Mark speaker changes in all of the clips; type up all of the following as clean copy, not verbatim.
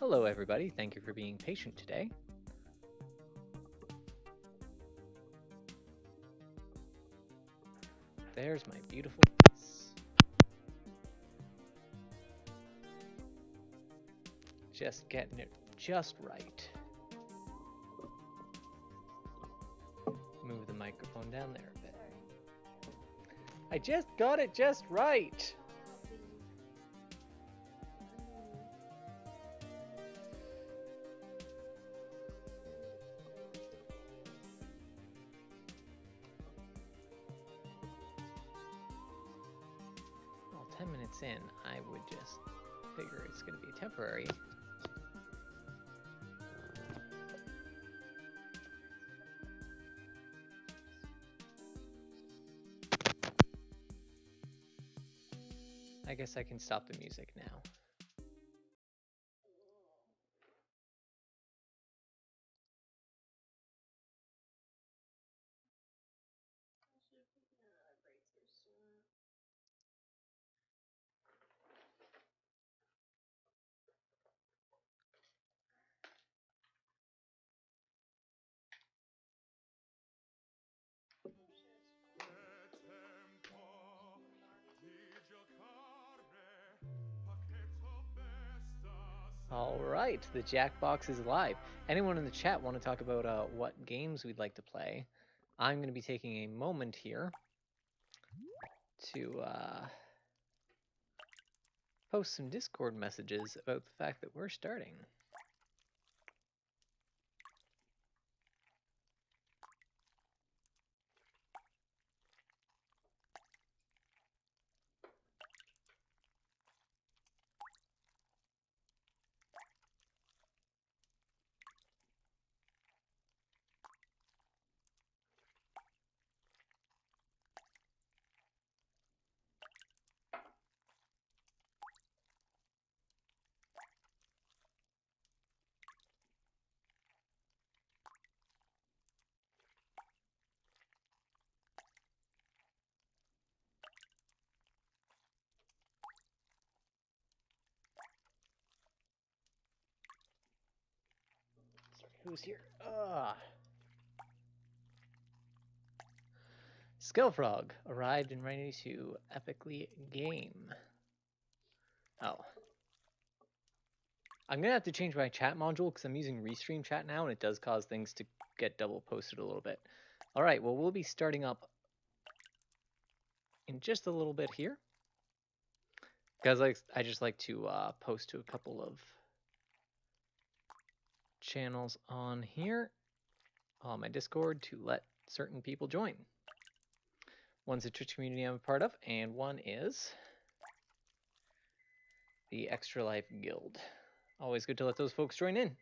Speaker 1: Hello everybody, thank you for being patient today. There's my beautiful face. Just getting it just right. Move the microphone down there a bit. I just got it just right. Well, 10 minutes in, I would just figure it's going to be temporary. I guess I can stop the music now. All right, the Jackbox is live. Anyone in the chat want to talk about what games we'd like to play? I'm going to be taking a moment here to post some Discord messages about the fact that we're starting. Who's here? Skillfrog arrived and ready to epically game. Oh. I'm going to have to change my chat module because I'm using Restream Chat now, and it does cause things to get double posted a little bit. All right, well, we'll be starting up in just a little bit here. Because I just like to post to a couple of channels on here, on my Discord, to let certain people join. One's a Twitch community I'm a part of, and one is the Extra Life Guild. Always good to let those folks join in.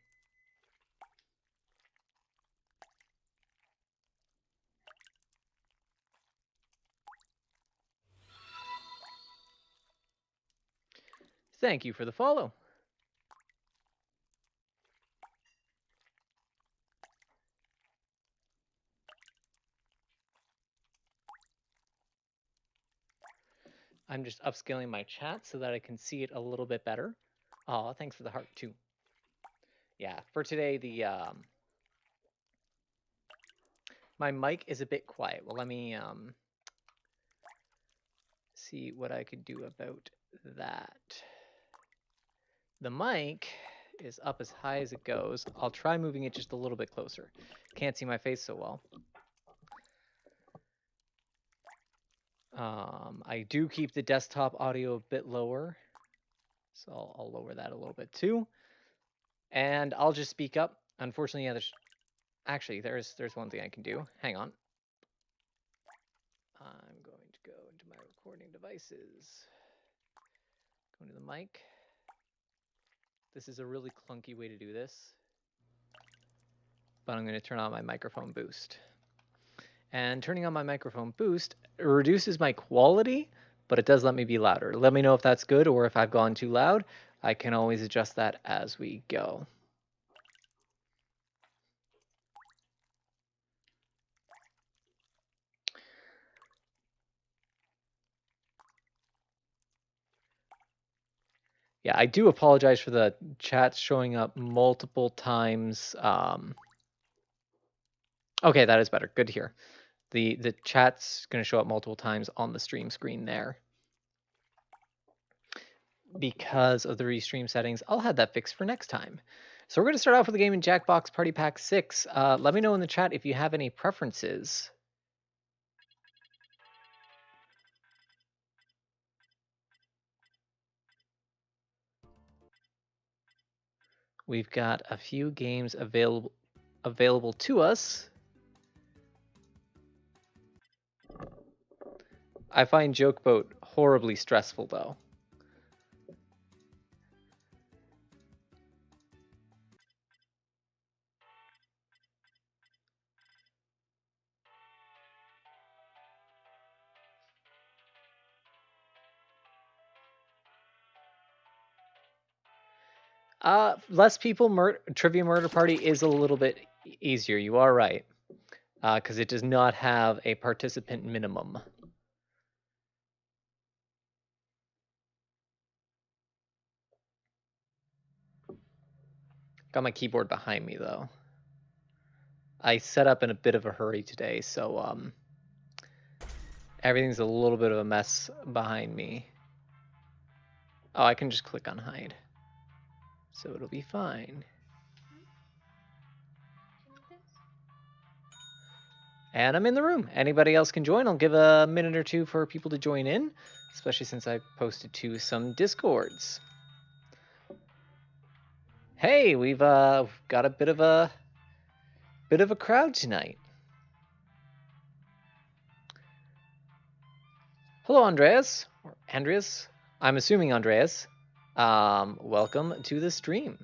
Speaker 1: Thank you for the follow. I'm just upscaling my chat so that I can see it a little bit better. Oh, thanks for the heart too. Yeah, for today, the my mic is a bit quiet. Well, let me see what I could do about that. The mic is up as high as it goes. I'll try moving it just a little bit closer. Can't see my face so well. I do keep the desktop audio a bit lower, so I'll lower that a little bit too. And I'll just speak up. Unfortunately, yeah, there's one thing I can do. Hang on. I'm going to go into my recording devices. Go into the mic. This is a really clunky way to do this, but I'm going to turn on my microphone boost. And turning on my microphone boost reduces my quality, but it does let me be louder. Let me know if that's good or if I've gone too loud. I can always adjust that as we go. Yeah, I do apologize for the chat showing up multiple times. Okay, that is better. Good to hear. The chat's going to show up multiple times on the stream screen there because of the restream settings. I'll have that fixed for next time. So we're going to start off with the game in Jackbox Party Pack 6. Let me know in the chat if you have any preferences. We've got a few games available to us. I find Joke Boat horribly stressful, though. Less people, Trivia Murder Party is a little bit easier. You are right. Because it does not have a participant minimum. Got my keyboard behind me, though. I set up in a bit of a hurry today, so everything's a little bit of a mess behind me. Oh, I can just click on hide. So it'll be fine. And I'm in the room. Anybody else can join. I'll give a minute or two for people to join in, especially since I posted to some Discords. Hey, we've got a bit of a crowd tonight. Hello, Andreas. Or Andreas. I'm assuming Andreas. Welcome to the stream.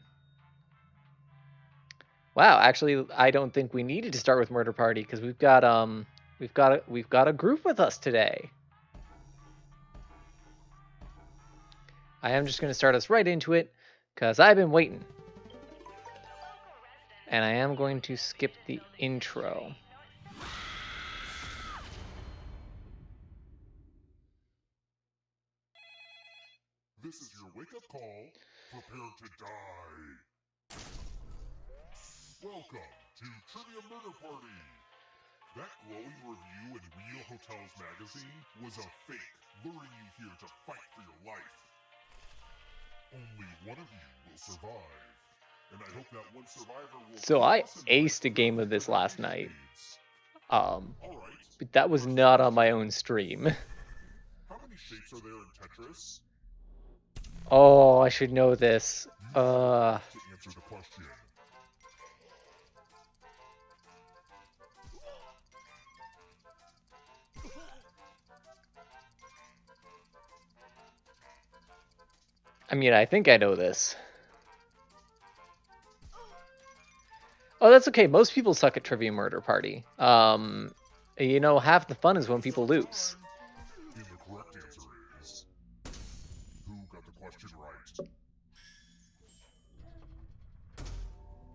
Speaker 1: Wow, actually, I don't think we needed to start with Murder Party because we've got a group with us today. I am just going to start us right into it because I've been waiting. And I am going to skip the intro.
Speaker 2: This is your wake-up call. Prepare to die. Welcome to Trivia Murder Party. That glowing review in Real Hotels magazine was a fake, luring you here to fight for your life. Only one of you will survive. And I hope that one survivor will...
Speaker 1: So I aced a game of this last night. But that was not on my own stream.
Speaker 2: How many shapes are there in Tetris?
Speaker 1: Oh, I should know this.
Speaker 2: To answer the question.
Speaker 1: I mean, I think I know this. Oh, that's okay. Most people suck at Trivia Murder Party. You know, half the fun is when people lose.
Speaker 2: And the correct answer is... Who got the question right?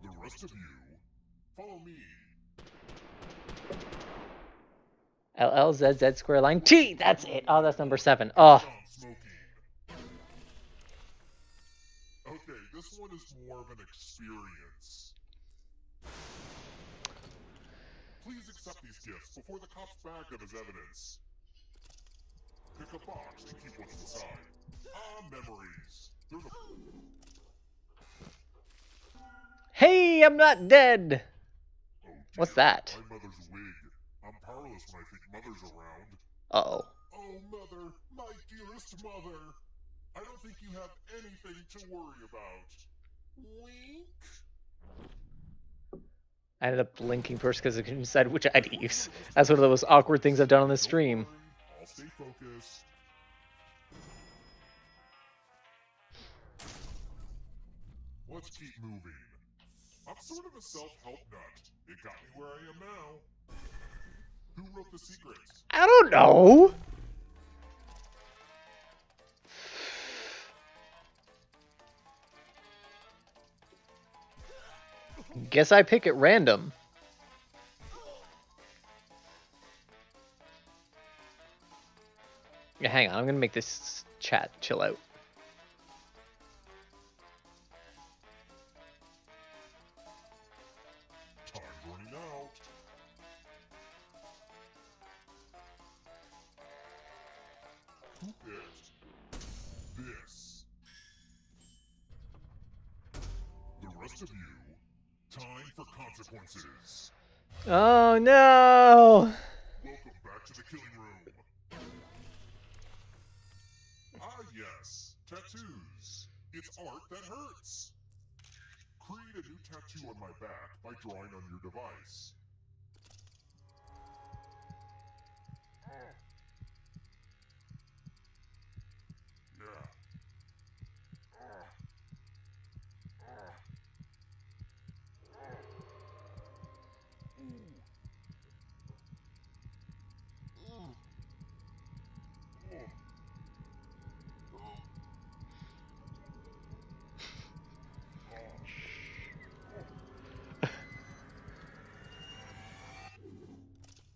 Speaker 2: The rest of you, follow me.
Speaker 1: LLZZ square line T. That's it. Oh, that's number 7. Oh.
Speaker 2: Okay, this one is more of an experience. Please accept these gifts before the cops bag them as evidence. Pick a box and keep what's inside. Memories. They're the...
Speaker 1: Hey, I'm not dead.
Speaker 2: Oh, dear.
Speaker 1: What's that?
Speaker 2: My mother's wig. I'm powerless when I think mother's around.
Speaker 1: Uh-oh.
Speaker 2: Oh, mother, my dearest mother. I don't think you have anything to worry about. Wink.
Speaker 1: I ended up blinking first because I couldn't decide which eye to use. That's one of the most awkward things I've done on this stream.
Speaker 2: I'll stay focused. Let's keep moving. I'm sort of a self-help nut. It got me where I am now. Who wrote The Secret?
Speaker 1: I don't know. Guess I pick at random. Yeah, hang on, I'm gonna make this chat chill out.
Speaker 2: for consequences.
Speaker 1: Oh no!
Speaker 2: Welcome back to the killing room. Ah yes, tattoos. It's art that hurts. Create a new tattoo on my back by drawing on your device. Yeah.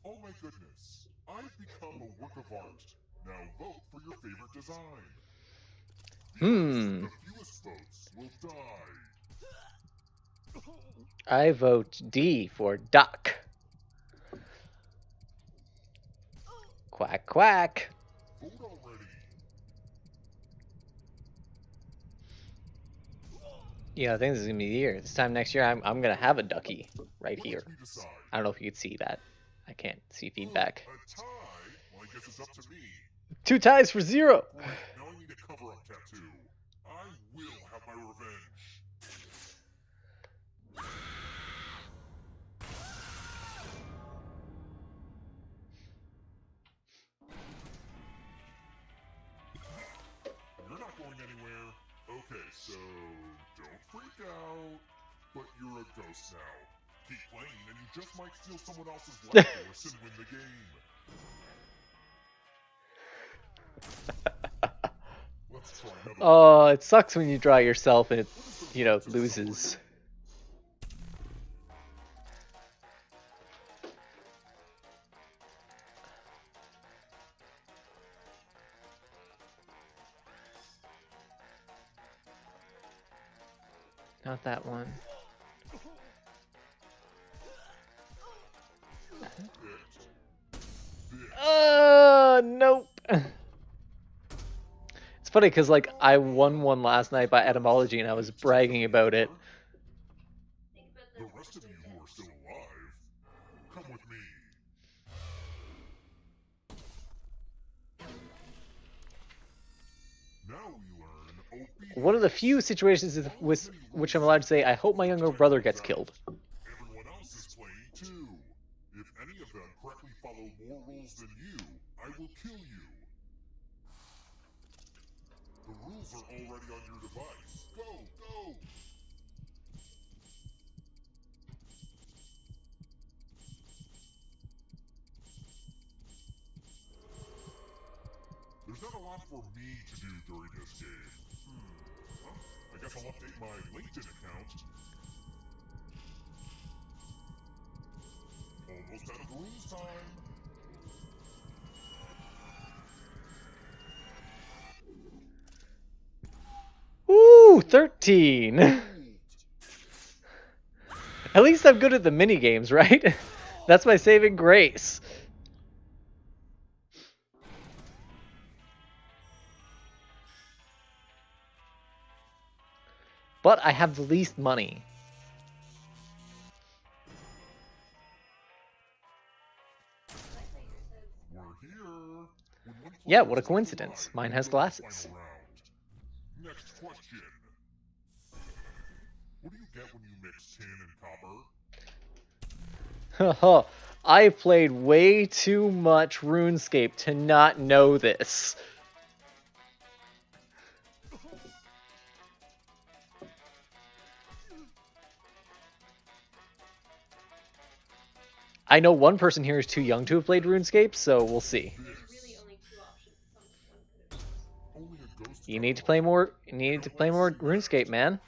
Speaker 2: Oh my goodness, I've become a work of art. Now vote for your favorite design. The artist with the fewest votes will die.
Speaker 1: I vote D for duck. Quack, quack.
Speaker 2: Vote already.
Speaker 1: Yeah, I think this is gonna be the year. This time next year, I'm gonna have a ducky right here.
Speaker 2: Let me decide.
Speaker 1: I don't know if you can see that. I can't see feedback.
Speaker 2: A tie? Well, I guess it's up to me.
Speaker 1: 2 ties for 0.
Speaker 2: Great, now I need a cover-up tattoo. I will have my revenge. You're not going anywhere. Okay, so don't freak out. But you're a ghost now. Keep playing and you just might steal someone else's life force and win the game. Let's try another one.
Speaker 1: Oh, it sucks when you draw yourself and it, you know, loses. Not that one. Nope. It's funny because, like, I won one last night by etymology and I was bragging about it.
Speaker 2: The rest of you who are still alive, come with me. Now we learn obedience.
Speaker 1: One of the few situations with which I'm allowed to say, I hope my younger brother gets killed.
Speaker 2: Everyone else is playing too. If any of them correctly follow more rules than you, I will kill you. The rules are already on your device. Go, go! There's not a lot for me to do during this game. Well, I guess I'll update my LinkedIn account. Almost out of rules time.
Speaker 1: Ooh, 13. At least I'm good at the mini games, right? That's my saving grace. But I have the least money.
Speaker 2: We're here.
Speaker 1: Yeah, what a coincidence. Mine has glasses.
Speaker 2: Next question. What do you get when you mix tin and copper?
Speaker 1: I've played way too much RuneScape to not know this. I know one person here is too young to have played RuneScape, so we'll see. You need to play more. You need to play more RuneScape, man.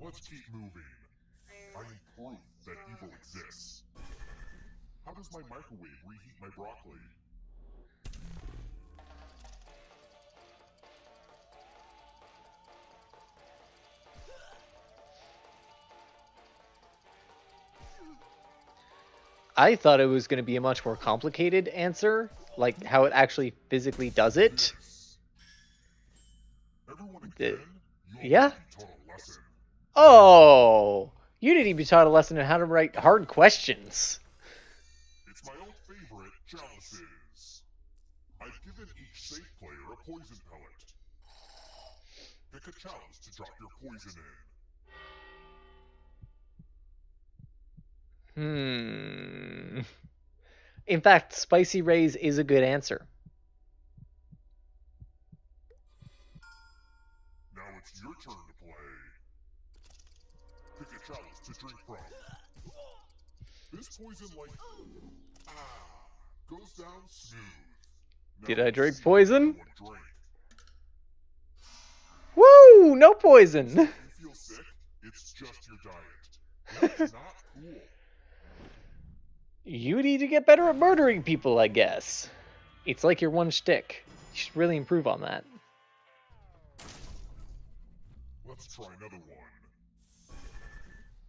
Speaker 2: Let's keep moving. I need proof that evil exists. How does my microwave reheat my broccoli?
Speaker 1: I thought it was going to be a much more complicated answer, like how it actually physically does it.
Speaker 2: Everyone again?
Speaker 1: Yeah.
Speaker 2: Taught a lesson.
Speaker 1: Oh, you didn't even taught a lesson on how to write hard questions.
Speaker 2: It's my old favorite, chalices. I've given each safe player a poison pellet. Pick a chalice to drop your poison in.
Speaker 1: In fact, Spicy Rays is a good answer.
Speaker 2: Now it's your turn to play. Pick a chalice to drink from. This poison goes down smooth. Now
Speaker 1: Did I
Speaker 2: let's
Speaker 1: drink
Speaker 2: see
Speaker 1: poison?
Speaker 2: what you drank.
Speaker 1: Woo! No poison!
Speaker 2: If you feel sick, it's just your diet. That's not cool.
Speaker 1: You need to get better at murdering people, I guess. It's like your one shtick. You should really improve on that.
Speaker 2: Let's try another one.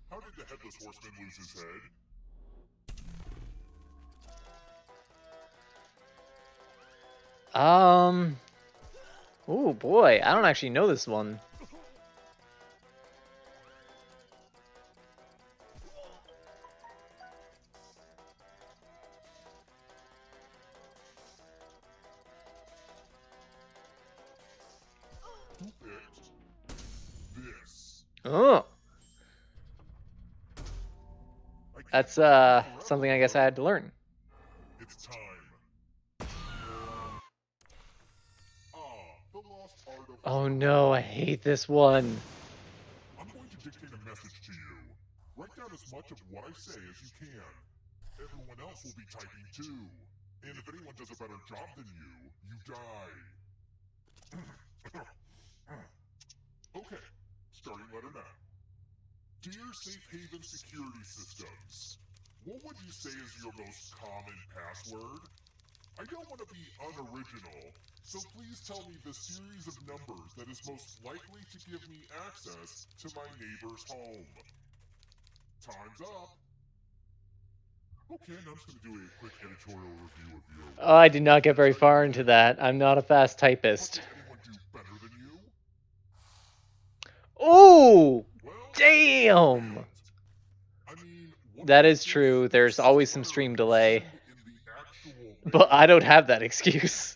Speaker 2: How did the Headless Horseman lose his head?
Speaker 1: Oh boy, I don't actually know this one.
Speaker 2: Who picked this?
Speaker 1: Oh. That's something I guess I had to learn.
Speaker 2: It's time. The lost art of...
Speaker 1: Oh no, I hate this one.
Speaker 2: I'm going to dictate a message to you. Write down as much of what I say as you can. Everyone else will be typing too. And if anyone does a better job than you die. Okay, starting letter now. Dear Safe Haven Security Systems, what would you say is your most common password? I don't want to be unoriginal, so please tell me the series of numbers that is most likely to give me access to my neighbor's home. Time's up. Okay, now I'm just going to do a quick editorial review of your...
Speaker 1: Oh, I did not get very far into that. I'm not a fast typist.
Speaker 2: Did anyone do better than you?
Speaker 1: Oh!
Speaker 2: Well,
Speaker 1: Damn!
Speaker 2: I mean, what
Speaker 1: That
Speaker 2: is
Speaker 1: is true. There's always some stream delay.
Speaker 2: in the actual...
Speaker 1: But I don't have that excuse.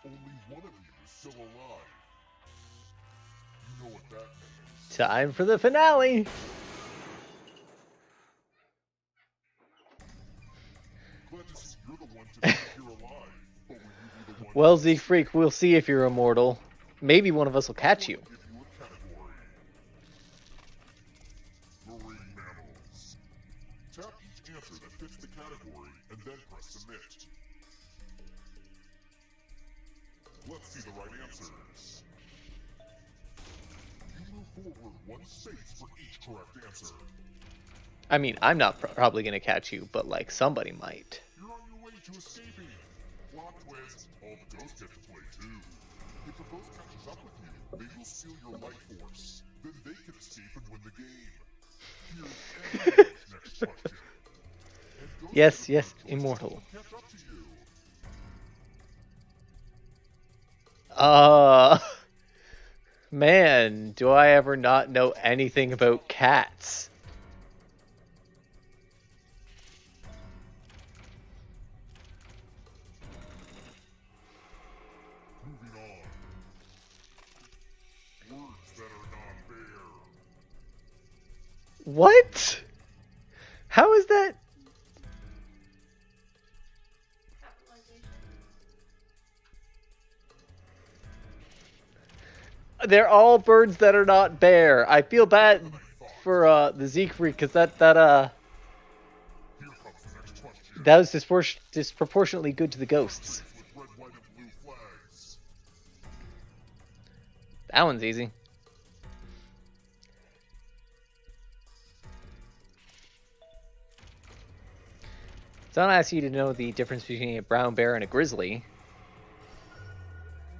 Speaker 2: Only one of you is still alive. You know what that means.
Speaker 1: Time for the finale.
Speaker 2: Glad to see you're the one to think you're alive. But will you be the one...
Speaker 1: Well, Freak, we'll see if you're immortal. Maybe one of us will catch you.
Speaker 2: Give you a category. Marine mammals. Tap each answer that fits the category and then press submit. Let's see the right answers. You move forward one space for each correct answer.
Speaker 1: I mean, I'm not probably going to catch you, but like somebody might.
Speaker 2: You're on your way to escaping. Plot twist, all the ghosts get to play too. If a ghost catches up with you, they will steal your life force. Then they can escape and win the game. Here's everyone's next question. And ghosts
Speaker 1: Yes,
Speaker 2: have a choice to
Speaker 1: immortal.
Speaker 2: catch up to you.
Speaker 1: Man, do I ever not know anything about cats?
Speaker 2: Moving on. Words that are not fair.
Speaker 1: What? How is that? They're all birds that are not bear. I feel bad for the Siegfried because
Speaker 2: Here comes the next question.
Speaker 1: that was disproportionately good to the ghosts.
Speaker 2: With red, white, and blue flags.
Speaker 1: That one's easy. Don't ask you to know the difference between a brown bear and a grizzly.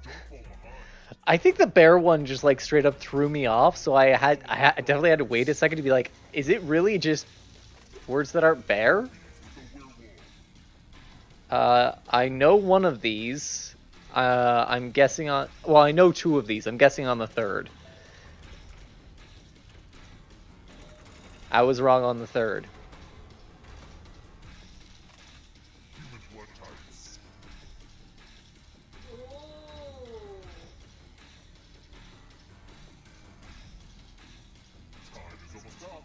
Speaker 2: Don't fall behind.
Speaker 1: I think the bear one just like straight up threw me off, so I definitely had to wait a second to be like, is it really just words that aren't bear? I know one of these. I'm guessing on. Well, I know two of these. I'm guessing on the third. I was wrong on the third.
Speaker 2: Human blood types. Time is almost up.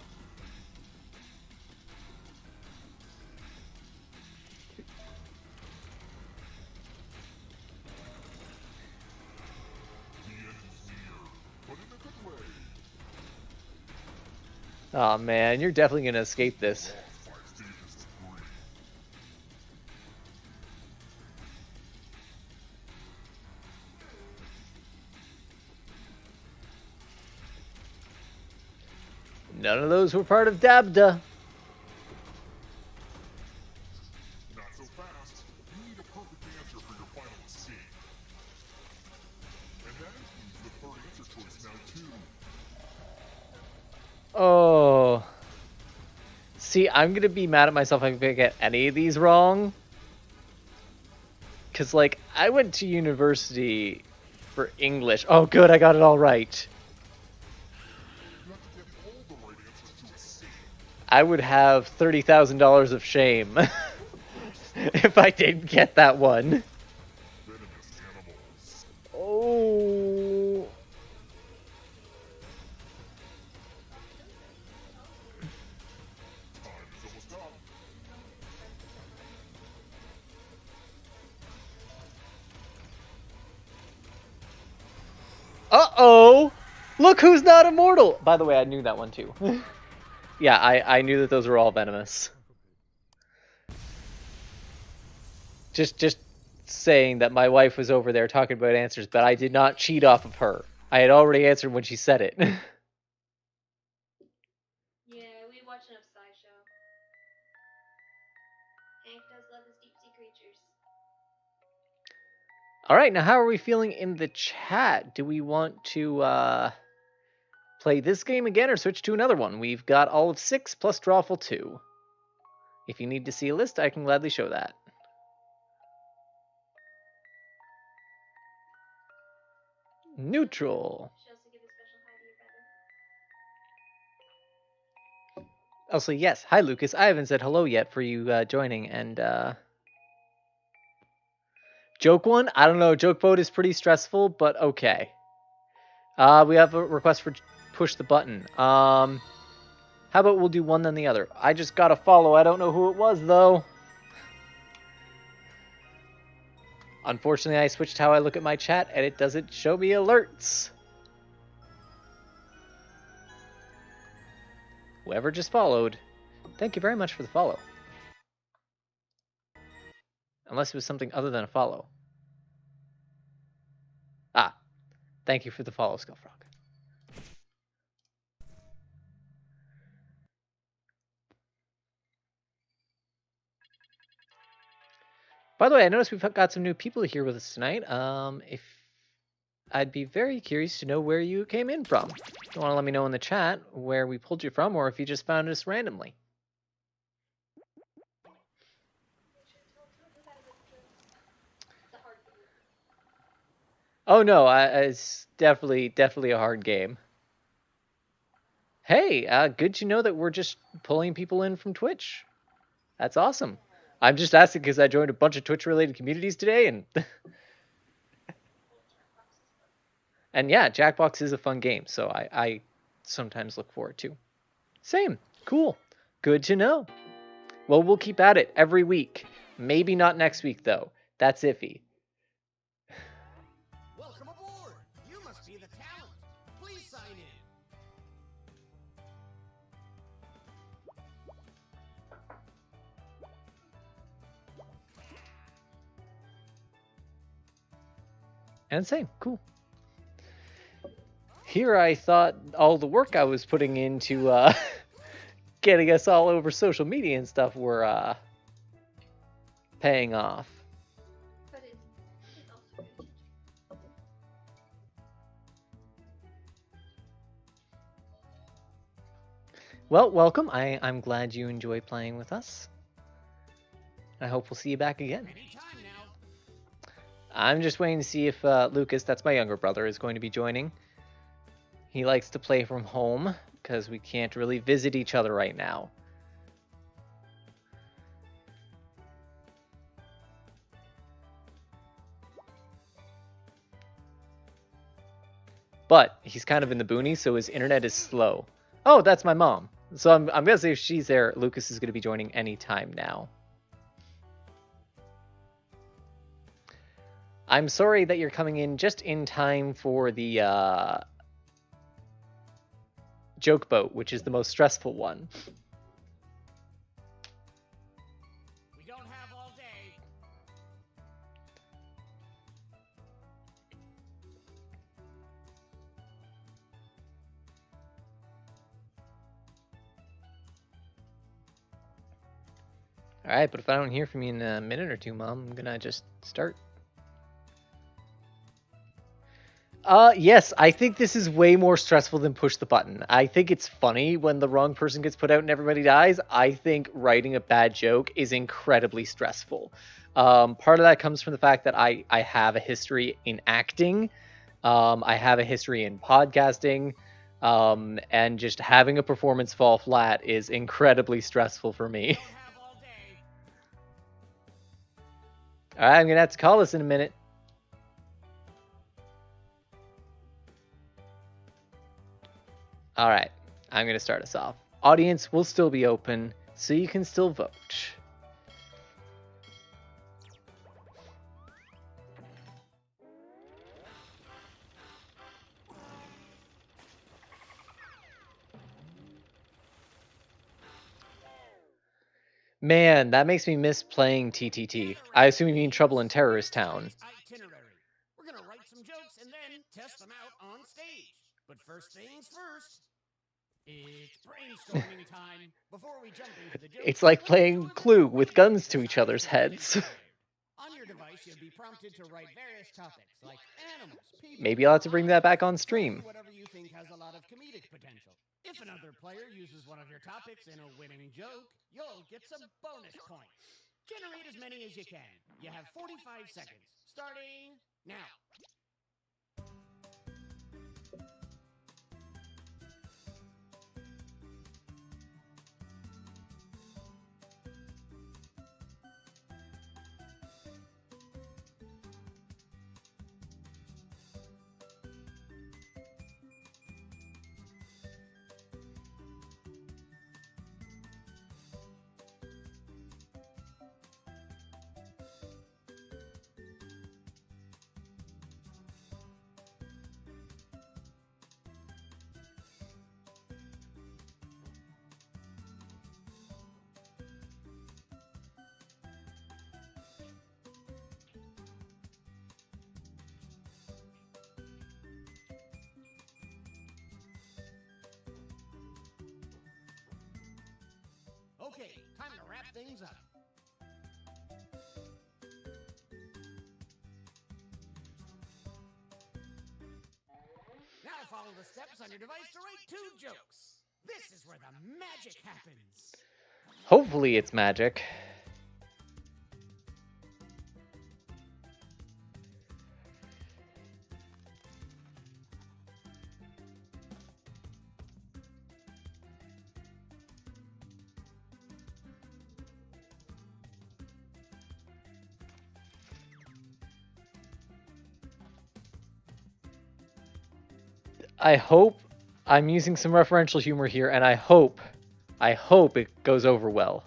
Speaker 2: The end is near, but in a good way.
Speaker 1: Oh man, you're definitely gonna escape this.
Speaker 2: All 5 stages agree.
Speaker 1: None of those were part of Dabda.
Speaker 2: Not so fast. You need a perfect answer for your final escape. And that includes the third answer choice now too.
Speaker 1: Oh. See, I'm gonna be mad at myself if I get any of these wrong. Cause like I went to university for English. Oh good, I got it all right.
Speaker 2: You have to get all the right answers to escape.
Speaker 1: I would have $30,000 of shame if I didn't get that one.
Speaker 2: Venomous animals.
Speaker 1: Oh.
Speaker 2: Time is almost up.
Speaker 1: Uh-oh! Look who's not immortal! By the way, I knew that one too. Yeah, I knew that those were all venomous. Just saying that my wife was over there talking about answers, but I did not cheat off of her. I had already answered when she said it.
Speaker 3: Yeah, we watch enough SciShow. Hank does love his deep sea creatures.
Speaker 1: Alright, now how are we feeling in the chat? Do we want to play this game again or switch to another one? We've got all of 6 plus Drawful 2. If you need to see a list, I can gladly show that. Neutral.
Speaker 3: She also give a special hi to your brother.
Speaker 1: Also, yes, hi Lucas. I haven't said hello yet for you joining, and joke one? I don't know, joke vote is pretty stressful, but okay. We have a request for push the button. How about we'll do one then the other? I just got a follow, I don't know who it was though. Unfortunately, I switched how I look at my chat and it doesn't show me alerts. Whoever just followed, thank you very much for the follow. Unless it was something other than a follow. Ah, thank you for the follow, Skullfrog. By the way, I noticed we've got some new people here with us tonight. If I'd be very curious to know where you came in from. If you want to let me know in the chat where we pulled you from, or if you just found us randomly. Oh no, it's definitely a hard game. Hey, good to know that we're just pulling people in from Twitch. That's awesome. I'm just asking because I joined a bunch of Twitch-related communities today, and and yeah, Jackbox is a fun game, so I sometimes look forward to. Same, cool, good to know. Well, we'll keep at it every week. Maybe not next week though. That's iffy.
Speaker 4: Welcome aboard! You must be the talent. Please sign in.
Speaker 1: And same, cool. Here I thought all the work I was putting into getting us all over social media and stuff were paying off.
Speaker 3: But it's also good.
Speaker 1: Well, welcome. I'm glad you enjoy playing with us. I hope we'll see you back again.
Speaker 4: Anytime now.
Speaker 1: I'm just waiting to see if Lucas, that's my younger brother, is going to be joining. He likes to play from home because we can't really visit each other right now. But he's kind of in the boonies, so his internet is slow. Oh, that's my mom. So I'm gonna say if she's there, Lucas is gonna be joining any time now. I'm sorry that you're coming in just in time for the joke boat, which is the most stressful one.
Speaker 4: We don't have all day.
Speaker 1: Alright, but if I don't hear from you in a minute or two, Mom, I'm gonna just start. Yes, I think this is way more stressful than push the button. I think it's funny when the wrong person gets put out and everybody dies. I think writing a bad joke is incredibly stressful. Part of that comes from the fact that I have a history in acting. I have a history in podcasting. And just having a performance fall flat is incredibly stressful for me.
Speaker 4: We don't have all day.
Speaker 1: Alright, I'm gonna have to call this in a minute. Alright, I'm gonna start us off. Audience will still be open, so you can still vote. Man, that makes me miss playing TTT. I assume you mean Trouble in Terrorist Town.
Speaker 4: Itinerary. We're gonna write some jokes and then test them out on stage. But first things first. It's brainstorming time. Before we jump into the jokes,
Speaker 1: It's like
Speaker 4: let's
Speaker 1: playing
Speaker 4: do a
Speaker 1: Clue
Speaker 4: little
Speaker 1: with
Speaker 4: winning
Speaker 1: guns to each other's
Speaker 4: exercise.
Speaker 1: heads.
Speaker 4: On your device, you'll be prompted to write various topics like animals, people.
Speaker 1: Maybe I'll have to bring that back on stream.
Speaker 4: Whatever you think has a lot of comedic potential. If another player uses one of your topics in a winning joke, you'll get some bonus points. Generate as many as you can. You have 45 seconds, starting now. Okay, time to wrap things up. Now follow the steps on your device to write 2 jokes. This is where the magic happens.
Speaker 1: Hopefully it's magic. I hope I'm using some referential humor here, and I hope it goes over well.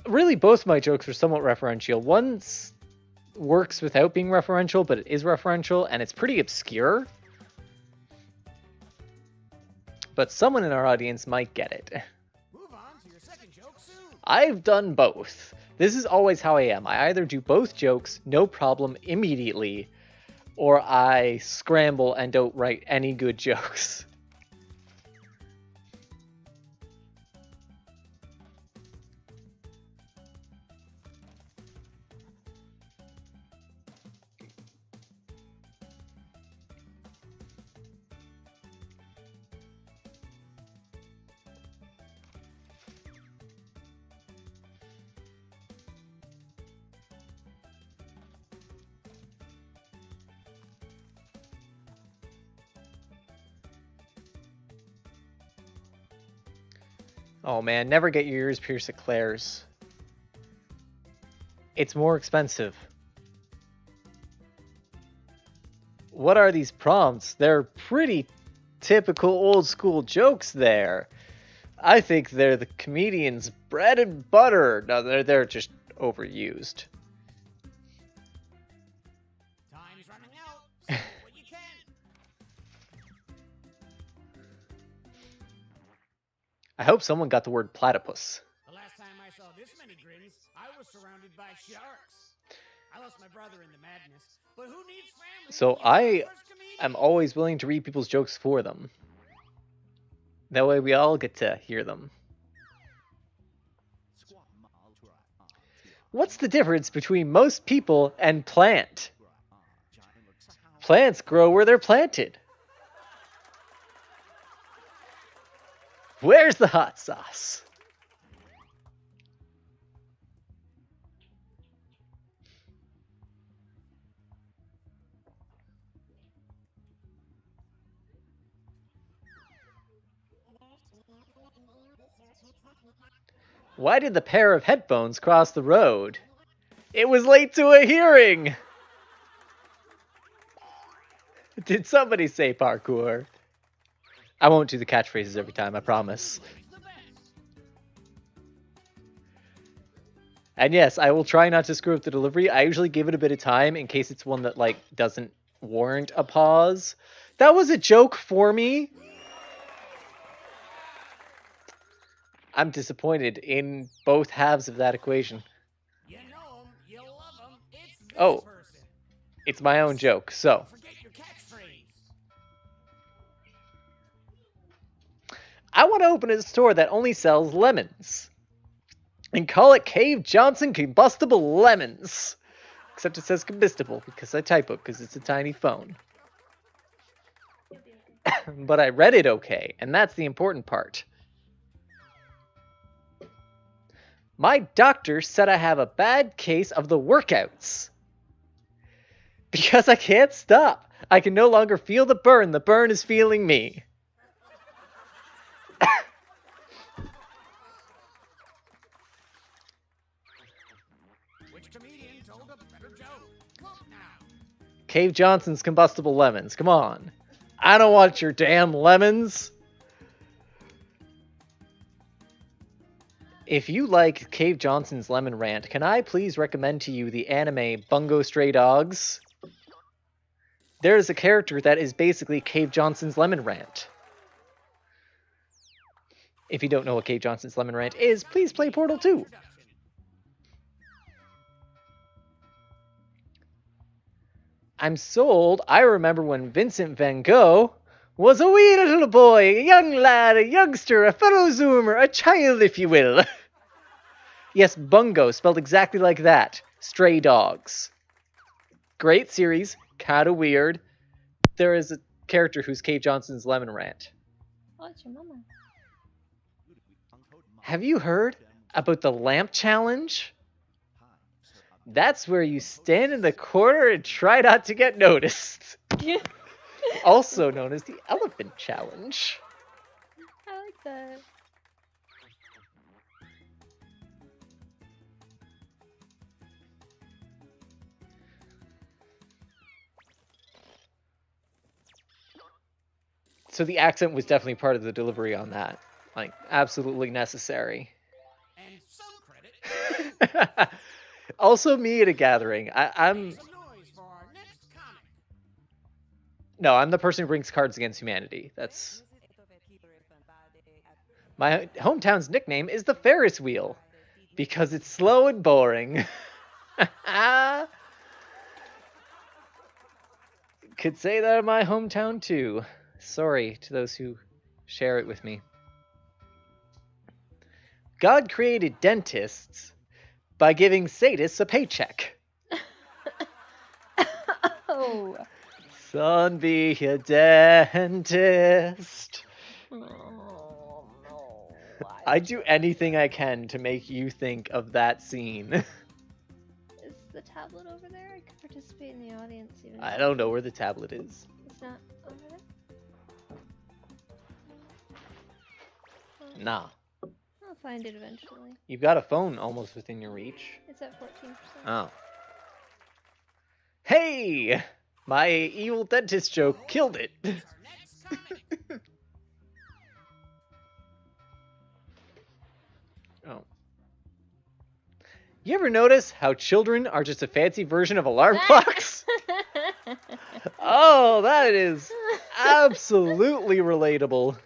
Speaker 1: Really, both my jokes are somewhat referential. One's works without being referential, but it is referential, and it's pretty obscure. But someone in our audience might get it.
Speaker 4: Move on to your second joke soon.
Speaker 1: I've done both. This is always how I am. I either do both jokes, no problem, immediately, or I scramble and don't write any good jokes. Oh man, never get your ears pierced at Claire's. It's more expensive. What are these prompts? They're pretty typical old school jokes there. I think they're the comedian's bread and butter. No, they're just overused.
Speaker 4: Time's running out. Say what you can.
Speaker 1: I hope someone got the word platypus.
Speaker 4: The last time I saw this many grins, I was surrounded by sharks. I lost my brother in the madness, but who needs family?
Speaker 1: So
Speaker 4: when you're the
Speaker 1: I
Speaker 4: first comedian?
Speaker 1: am always willing to read people's jokes for them. That way we all get to hear them. What's the difference between most people and plant? Plants grow where they're planted. Where's the hot sauce? Why did the pair of headphones cross the road? It was late to a hearing! Did somebody say parkour? I won't do the catchphrases every time, I promise.
Speaker 4: The best.
Speaker 1: And yes, I will try not to screw up the delivery. I usually give it a bit of time in case it's one that, like, doesn't warrant a pause. That was a joke for me. I'm disappointed in both halves of that equation.
Speaker 4: You know 'em, you love 'em. It's this
Speaker 1: Oh.
Speaker 4: person.
Speaker 1: It's my own joke, so.
Speaker 4: Don't forget your catchphrase.
Speaker 1: I want to open a store that only sells lemons. And call it Cave Johnson Combustible Lemons. Except it says combustible because I typo because it's a tiny phone. But I read it okay, and that's the important part. My doctor said I have a bad case of the workouts. Because I can't stop. I can no longer feel the burn. The burn is feeling me.
Speaker 4: Which comedian told a better joke? Vote now.
Speaker 1: Cave Johnson's Combustible Lemons. Come on. I don't want your damn lemons. If you like Cave Johnson's Lemon Rant, can I please recommend to you the anime Bungo Stray Dogs? There is a character that is basically Cave Johnson's Lemon Rant. If you don't know what Cave Johnson's Lemon Rant is, please play Portal 2.
Speaker 4: Introduction.
Speaker 1: I'm sold. I remember when Vincent van Gogh was a wee little boy, a young lad, a youngster, a fellow zoomer, a child, if you will. Yes, Bungo, spelled exactly like that. Stray Dogs. Great series, kinda weird. There is a character who's Cave Johnson's Lemon Rant.
Speaker 5: Oh, it's your mama.
Speaker 1: Have you heard about the lamp challenge? That's where you stand in the corner and try not to get noticed. Also known as the elephant challenge.
Speaker 5: I like that.
Speaker 1: So the accent was definitely part of the delivery on that. Like, absolutely necessary.
Speaker 4: And some credit.
Speaker 1: Also, me at a gathering. I'm
Speaker 4: Make some noise for our next comic.
Speaker 1: no, I'm the person who brings Cards Against Humanity. That's my hometown's nickname is the Ferris wheel because it's slow and boring. Could say that in my hometown too. Sorry to those who share it with me. God created dentists by giving sadists a paycheck.
Speaker 5: Oh.
Speaker 1: Son, be a dentist.
Speaker 5: Oh no.
Speaker 1: I'd do anything I can to make you think of that scene.
Speaker 5: Is the tablet over there? I could participate in the audience even.
Speaker 1: I don't know where the tablet is.
Speaker 5: It's not over there?
Speaker 1: Nah.
Speaker 5: I'll find it eventually.
Speaker 1: You've got a phone almost within your reach.
Speaker 5: It's at 14%.
Speaker 1: Oh. Hey! My evil dentist joke killed it.
Speaker 4: Our next comic.
Speaker 1: Oh. You ever notice how children are just a fancy version of alarm clocks? Oh, that is absolutely relatable.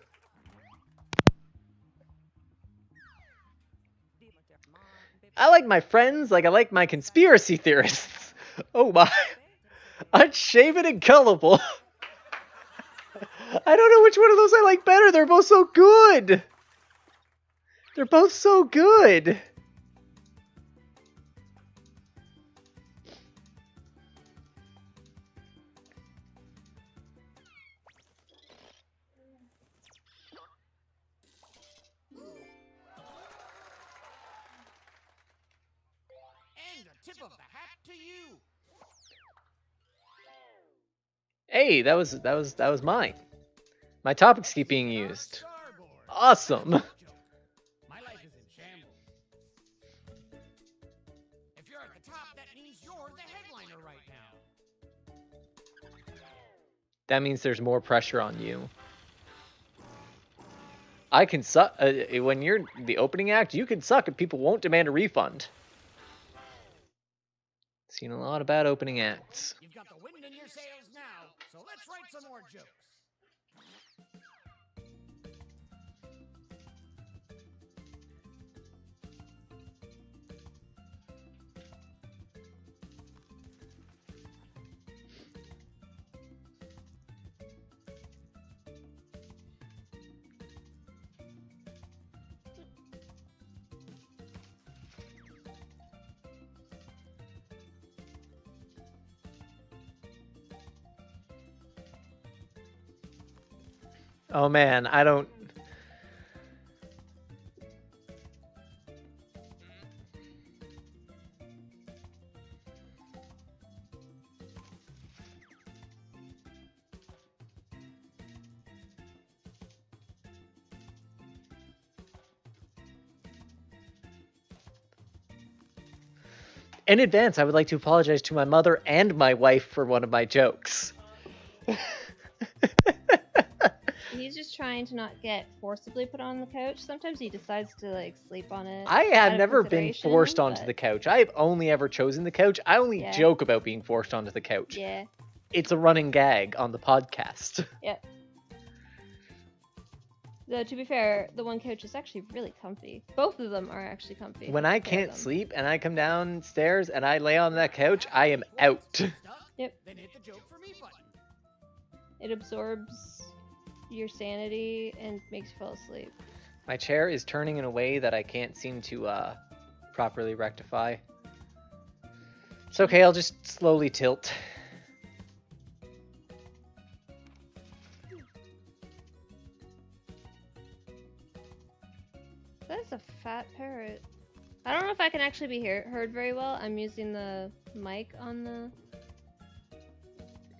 Speaker 1: I like my friends like I like my conspiracy theorists. Oh my. Unshaven and gullible. I don't know which one of those I like better. They're both so good. They're both so good.
Speaker 4: And a tip of the hat to you.
Speaker 1: Hey, that was mine. My topics keep being used.
Speaker 4: Starboard.
Speaker 1: Awesome.
Speaker 4: Joke. My life is in shambles. If you're at the top, that means you're the headliner right now.
Speaker 1: That means there's more pressure on you. I can suck when you're the opening act. You can suck and people won't demand a refund. Seen a lot of bad opening acts.
Speaker 4: You've got the wind in your sails now, so let's write some more jokes.
Speaker 1: Oh man, I don't. In advance, I would like to apologize to my mother and my wife for one of my jokes.
Speaker 5: He's just trying to not get forcibly put on the couch. Sometimes he decides to like sleep on it.
Speaker 1: I
Speaker 5: out
Speaker 1: have
Speaker 5: of
Speaker 1: never been
Speaker 5: consideration,
Speaker 1: forced onto
Speaker 5: but
Speaker 1: the couch. I have only ever chosen the couch. I only
Speaker 5: Yeah.
Speaker 1: joke about being forced onto the couch.
Speaker 5: Yeah.
Speaker 1: It's a running gag on the podcast.
Speaker 5: Yep. Though to be fair, the one couch is actually really comfy. Both of them are actually comfy.
Speaker 1: When I
Speaker 5: Both of
Speaker 1: can't
Speaker 5: them.
Speaker 1: sleep and I come downstairs and I lay on that couch, I am out.
Speaker 4: Stuck?
Speaker 5: Yep.
Speaker 4: Then hit the joke for me button.
Speaker 5: It absorbs your sanity and makes you fall asleep.
Speaker 1: My chair is turning in a way that I can't seem to properly rectify. It's okay, I'll just slowly tilt.
Speaker 5: That's a fat parrot. I don't know if I can actually be heard very well. I'm using the mic on the,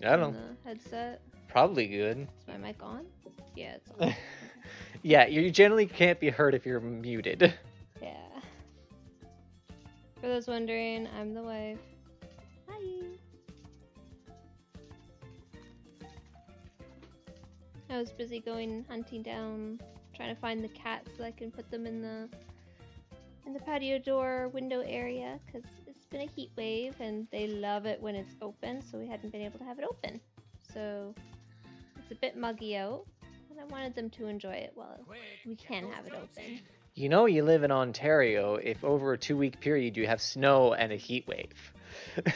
Speaker 1: I don't
Speaker 5: on
Speaker 1: know,
Speaker 5: the headset.
Speaker 1: probably good.
Speaker 5: Is my mic on? Yeah, it's on.
Speaker 1: Yeah, you generally can't be heard if you're muted.
Speaker 5: Yeah. For those wondering, I'm the wife. Hi. I was busy going hunting down, trying to find the cats so I can put them in the in the patio door window area because it's been a heat wave and they love it when it's open, so we hadn't been able to have it open. So it's a bit muggy out, and I wanted them to enjoy it while we can have it open.
Speaker 1: You know you live in Ontario if over a 2-week period you have snow and a heat wave.
Speaker 5: A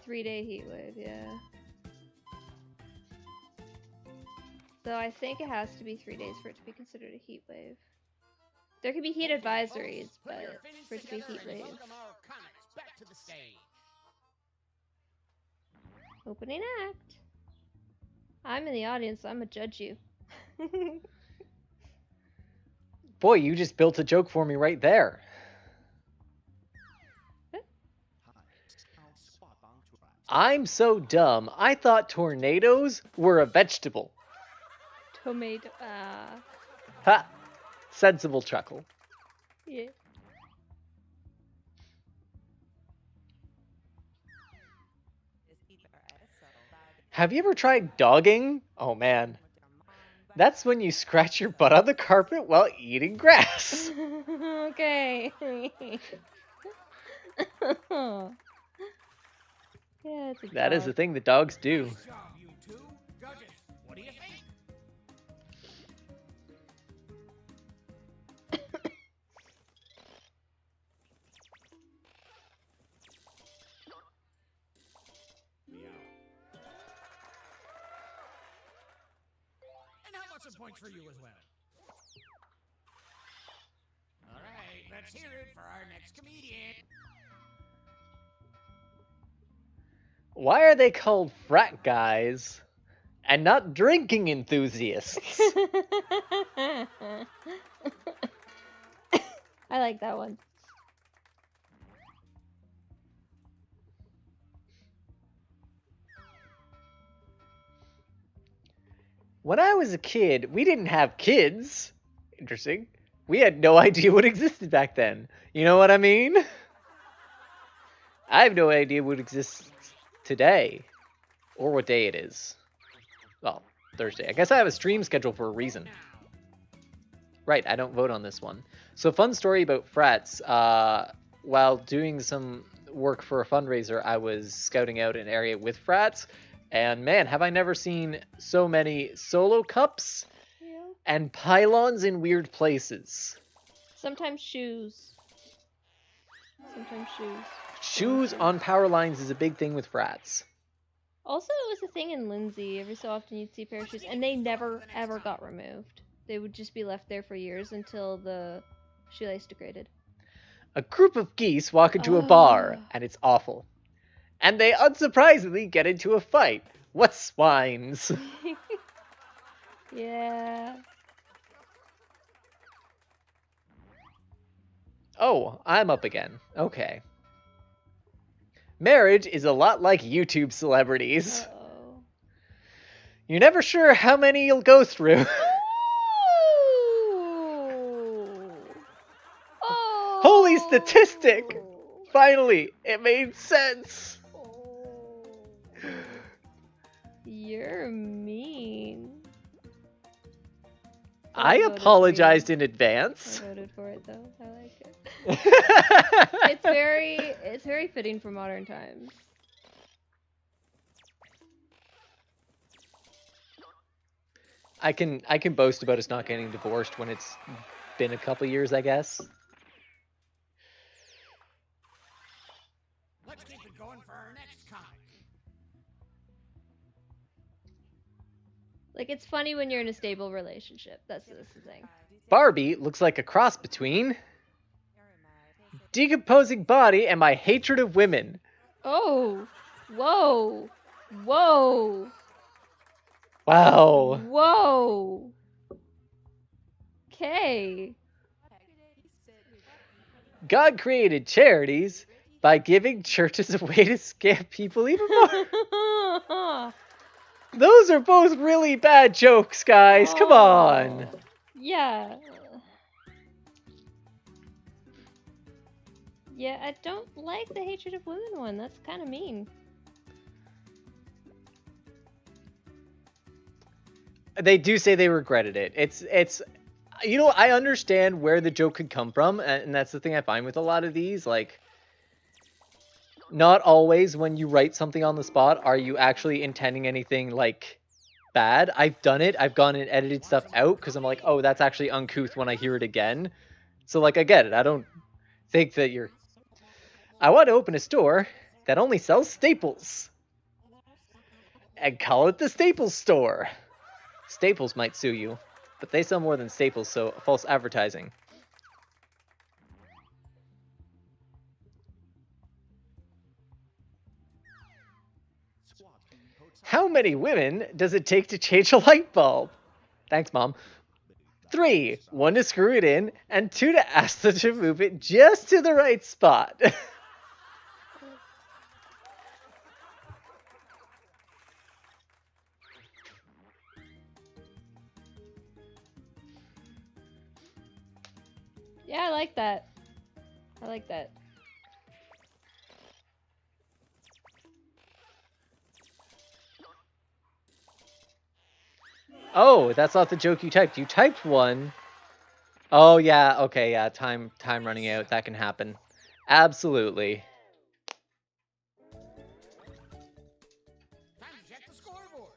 Speaker 5: 3-day heat wave, yeah. So I think it has to be 3 days for it to be considered a heat wave. There could be heat advisories, but for it to be a heat wave.
Speaker 4: Back to the stage.
Speaker 5: Opening act. I'm in the audience, so I'm gonna judge you.
Speaker 1: Boy, you just built a joke for me right there. I'm so dumb. I thought tornadoes were a vegetable.
Speaker 5: Tomato.
Speaker 1: Ha! Sensible chuckle.
Speaker 5: Yeah.
Speaker 1: Have you ever tried dogging? Oh man. That's when you scratch your butt on the carpet while eating grass.
Speaker 5: Okay. Yeah, it's a
Speaker 1: That is the
Speaker 5: dog.
Speaker 1: thing that dogs do.
Speaker 4: Nice job, you two. Judges, what do you think? And how about some points for you as well? All right, let's hear it for our next comedian.
Speaker 1: Why are they called frat guys and not drinking enthusiasts?
Speaker 5: I like that one.
Speaker 1: When I was a kid, we didn't have kids. Interesting. We had no idea what existed back then. You know what I mean? I have no idea what exists today. Or what day it is. Well, Thursday. I guess I have a stream scheduled for a reason. Right, I don't vote on this one. So, fun story about frats. While doing some work for a fundraiser, I was scouting out an area with frats. And man, have I never seen so many solo cups
Speaker 5: Yeah.
Speaker 1: and pylons in weird places.
Speaker 5: Sometimes shoes. Sometimes shoes.
Speaker 1: Shoes on power lines is a big thing with frats.
Speaker 5: Also, it was a thing in Lindsay. Every so often you'd see a pair of shoes, and they never ever got removed. They would just be left there for years until the shoelace degraded.
Speaker 1: A group of geese walk into a bar,
Speaker 5: Oh.
Speaker 1: and it's awful. And they unsurprisingly get into a fight. What swines?
Speaker 5: Yeah.
Speaker 1: Oh, I'm up again. Okay. Marriage is a lot like YouTube celebrities.
Speaker 5: Uh-oh.
Speaker 1: You're never sure how many you'll go through.
Speaker 5: Oh.
Speaker 1: Holy statistic! Finally, it made sense.
Speaker 5: You're mean.
Speaker 1: I
Speaker 5: voted for
Speaker 1: apologized
Speaker 5: you.
Speaker 1: in advance.
Speaker 5: I voted for it though. I like it. It's very fitting for modern times.
Speaker 1: I can boast about us not getting divorced when it's been a couple years, I guess.
Speaker 4: Let's keep it going for our next comic.
Speaker 5: Like, it's funny when you're in a stable relationship. That's the thing.
Speaker 1: Barbie looks like a cross between decomposing body and my hatred of women.
Speaker 5: Oh, whoa, whoa,
Speaker 1: Wow.
Speaker 5: whoa. Okay.
Speaker 1: God created charities by giving churches a way to scam people even more. Those are both really bad jokes, guys. Come on.
Speaker 5: Yeah. Yeah, I don't like the hatred of women one. That's kind of mean.
Speaker 1: They do say they regretted it. It's You know, I understand where the joke could come from, and that's the thing I find with a lot of these. Like, not always when you write something on the spot are you actually intending anything, like, bad. I've done it. I've gone and edited stuff out because I'm like, oh, that's actually uncouth when I hear it again. So, like, I get it. I don't think that you're... I want to open a store that only sells staples. And call it the Staples Store. Staples might sue you, but they sell more than staples, so false advertising. How many women does it take to change a light bulb? Thanks, Mom. 3. 1 to screw it in, and 2 to ask them to move it just to the right spot.
Speaker 5: Yeah, I like that. I like that.
Speaker 1: Oh, that's not the joke you typed. You typed one. Oh, yeah. Okay, yeah. Time running out. That can happen. Absolutely.
Speaker 4: Time to check the scoreboard.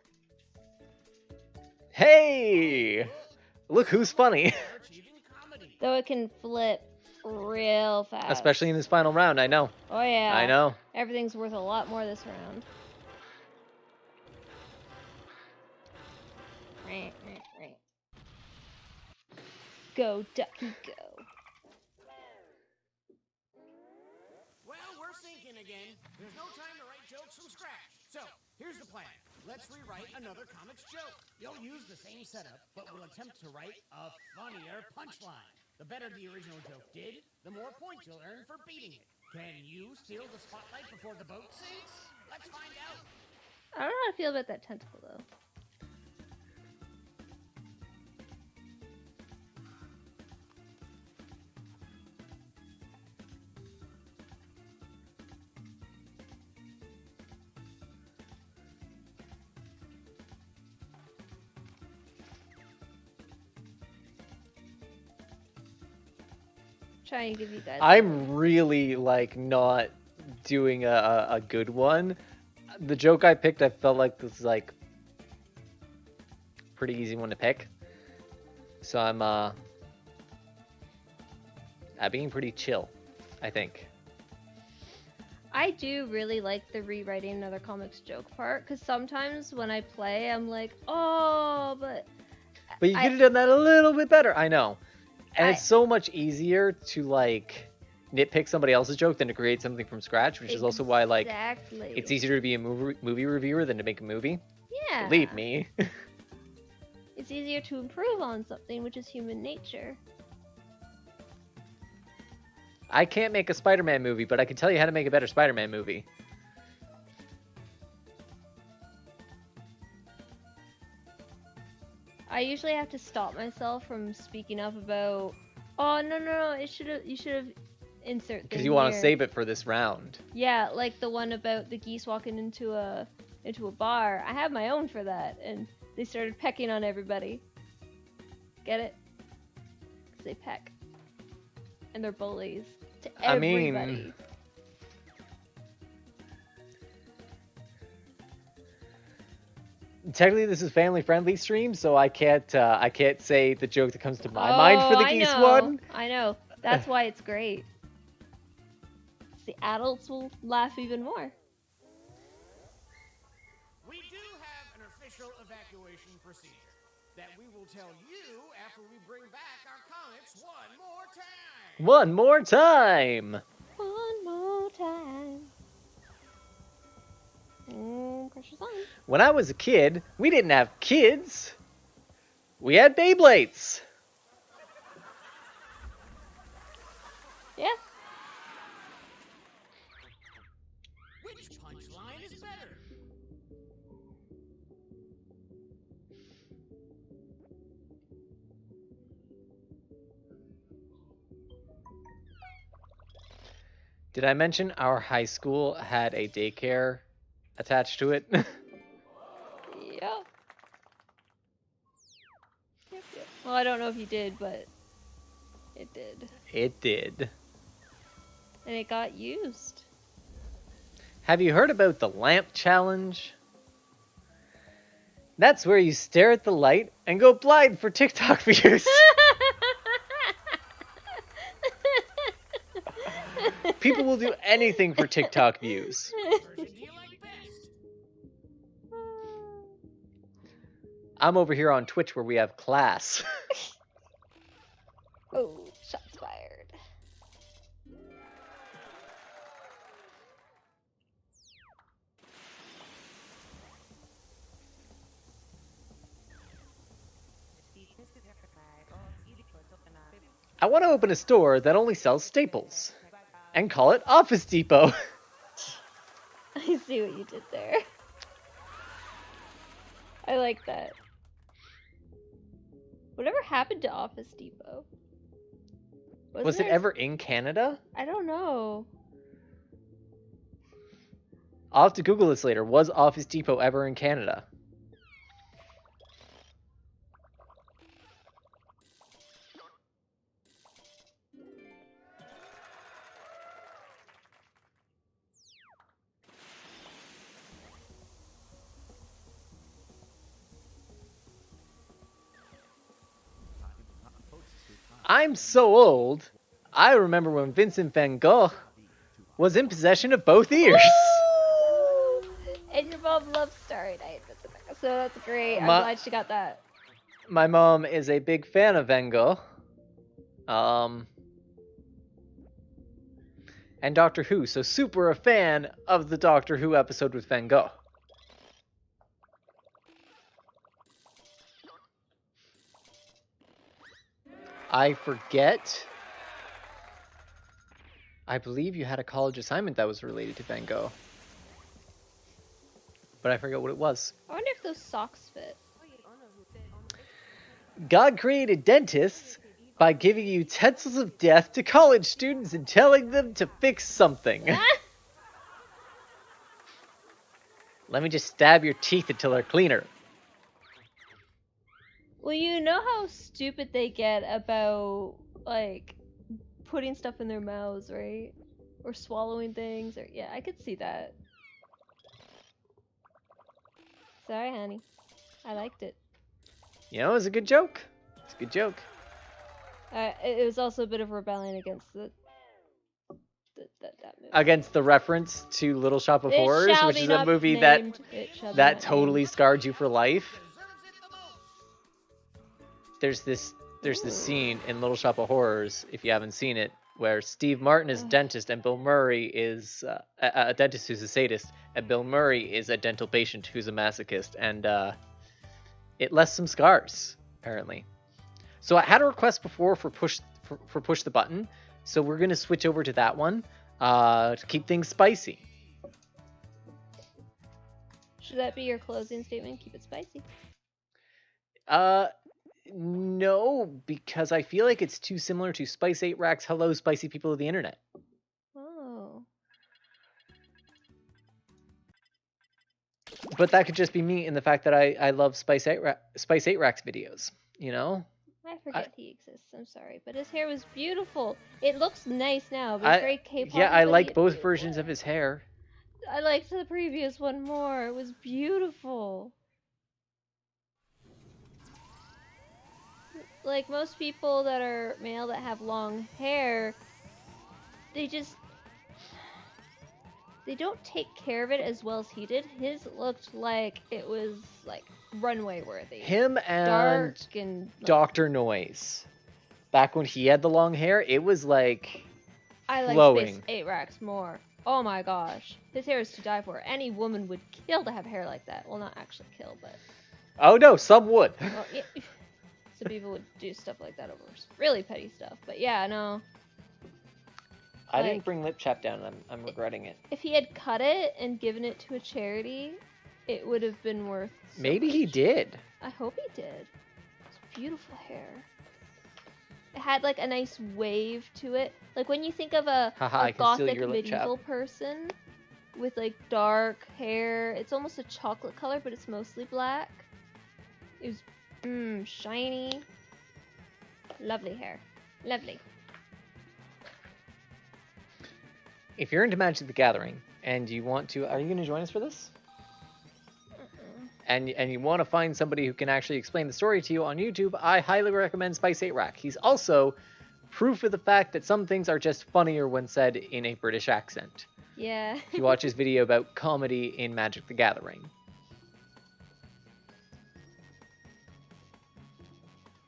Speaker 1: Hey! Look who's funny.
Speaker 4: We're achieving comedy.
Speaker 5: Though it can flip real fast.
Speaker 1: Especially in this final round, I know.
Speaker 5: Oh yeah.
Speaker 1: I know.
Speaker 5: Everything's worth a lot more this round. Go, ducky, go.
Speaker 4: Well, we're sinking again. There's no time to write jokes from scratch. So, here's the plan. Let's rewrite another comics joke. You'll use the same setup, but we'll attempt to write a funnier punchline. The better the original joke did, the more points you'll earn for beating it. Can you steal the spotlight before the boat sinks? Let's find out.
Speaker 5: I don't know how to feel about that tentacle though. Trying to give you guys.
Speaker 1: I'm really, like, not doing a good one. The joke I picked, I felt like this is, like, pretty easy one to pick. So I'm being pretty chill, I think.
Speaker 5: I do really like the rewriting another comics joke part, because sometimes when I play, I'm like, oh, but
Speaker 1: you could have done that a little bit better. I know. And it's so much easier to, like, nitpick somebody else's joke than to create something from scratch, which is also why, like, it's easier to be a movie reviewer than to make a movie.
Speaker 5: Yeah.
Speaker 1: Believe me.
Speaker 5: It's easier to improve on something, which is human nature.
Speaker 1: I can't make a Spider-Man movie, but I can tell you how to make a better Spider-Man movie.
Speaker 5: I usually have to stop myself from speaking up about, oh no, you should have insert
Speaker 1: because you want to save it for this round.
Speaker 5: Yeah, like the one about the geese walking into a bar. I have my own for that, and they started pecking on everybody. Get it? 'Cause they peck, and they're bullies to everybody.
Speaker 1: I mean, technically this is family friendly stream, so I can't say the joke that comes to my mind for the geese one.
Speaker 5: I know. That's why it's great. The adults will laugh even more.
Speaker 4: We do have an official evacuation procedure that we will tell you after we bring back our comics one more time.
Speaker 1: One more time.
Speaker 5: One more time. Pressure's on.
Speaker 1: When I was a kid, we didn't have kids. We had Beyblades.
Speaker 5: Yeah.
Speaker 4: Which punchline is better?
Speaker 1: Did I mention our high school had a daycare attached to it?
Speaker 5: Yep. Well, I don't know know if you did, but it did.
Speaker 1: It did.
Speaker 5: And it got used.
Speaker 1: Have you heard about the lamp challenge? That's where you stare at the light and go blind for TikTok views. People will do anything for TikTok views.
Speaker 4: Version do you like best?
Speaker 1: I'm over here on Twitch where we have class.
Speaker 5: Oh, shots fired.
Speaker 1: I want to open a store that only sells staples and call it Office Depot.
Speaker 5: I see what you did there. I like that. Whatever happened to Office Depot?
Speaker 1: Was it ever in Canada?
Speaker 5: I don't know.
Speaker 1: I'll have to Google this later. Was Office Depot ever in Canada? I'm so old. I remember when Vincent van Gogh was in possession of both ears.
Speaker 5: And your mom loves Starry Night, so that's great. I'm
Speaker 1: My-
Speaker 5: glad she got that.
Speaker 1: My mom is a big fan of Van Gogh. And Doctor Who, so super a fan of the Doctor Who episode with Van Gogh. I forget. I believe you had a college assignment that was related to Van Gogh. But I forget what it was.
Speaker 5: I wonder if those socks fit.
Speaker 1: God created dentists by giving utensils of death to college students and telling them to fix something. Let me just stab your teeth until they're cleaner.
Speaker 5: Well, you know how stupid they get about, like, putting stuff in their mouths, right? Or swallowing things, or yeah, I could see that. Sorry, honey. I liked it.
Speaker 1: You know, it was a good joke. It's a good joke.
Speaker 5: It was also a bit of rebellion against that movie.
Speaker 1: Against the reference to Little Shop of
Speaker 5: It
Speaker 1: Horrors,
Speaker 5: shall
Speaker 1: which
Speaker 5: be
Speaker 1: is a
Speaker 5: not
Speaker 1: movie
Speaker 5: named. It shall be
Speaker 1: that
Speaker 5: not
Speaker 1: totally
Speaker 5: named.
Speaker 1: scarred you for life.
Speaker 4: Deserves it the most.
Speaker 1: There's this
Speaker 5: Ooh.
Speaker 1: scene in Little Shop of Horrors, if you haven't seen it, where Steve Martin is a dentist and Bill Murray is a dentist who's a sadist, and Bill Murray is a dental patient who's a masochist, and it left some scars apparently. So I had a request before for push the button, so we're gonna switch over to that one to keep things spicy.
Speaker 5: Should that be your closing statement? Keep it spicy.
Speaker 1: No, because I feel like it's too similar to Spice 8 Racks Hello Spicy People of the Internet.
Speaker 5: Oh.
Speaker 1: But that could just be me in the fact that I love Spice 8 Racks videos, you know?
Speaker 5: I forget he exists. I'm sorry, but his hair was beautiful. It looks nice now, but
Speaker 1: I-
Speaker 5: it's very K-pop.
Speaker 1: Yeah, I like both versions of his hair.
Speaker 5: I liked the previous one more. It was beautiful. Like most people that are male that have long hair, they don't take care of it as well as he did. His looked like it was like runway worthy.
Speaker 1: Him and
Speaker 5: Dark and like,
Speaker 1: Dr. Noise. Back when he had the long hair, it was like
Speaker 5: I like
Speaker 1: flowing.
Speaker 5: Space 8 Racks more. Oh my gosh. His hair is to die for. Any woman would kill to have hair like that. Well, not actually kill, but
Speaker 1: Oh no, some would.
Speaker 5: well, yeah. Some people would do stuff like that over really petty stuff. But yeah, no.
Speaker 1: I
Speaker 5: like-
Speaker 1: didn't bring Lip Chap down. I'm regretting it.
Speaker 5: If he had cut it and given it to a charity, it would have been worth so
Speaker 1: Maybe he
Speaker 5: much.
Speaker 1: did.
Speaker 5: I hope he did. It's beautiful hair. It had like a nice wave to it. Like when you think of a
Speaker 1: Haha, I can steal
Speaker 5: gothic
Speaker 1: your lip chap.
Speaker 5: medieval person with like dark hair, it's almost a chocolate color, but it's mostly black. It was shiny. Lovely hair. Lovely.
Speaker 1: If you're into Magic the Gathering and you want to, are you going to join us for this? And you want to find somebody who can actually explain the story to you on YouTube, I highly recommend Spice 8 Rack. He's also proof of the fact that some things are just funnier when said in a British accent.
Speaker 5: Yeah.
Speaker 1: If you watch his video about comedy in Magic the Gathering.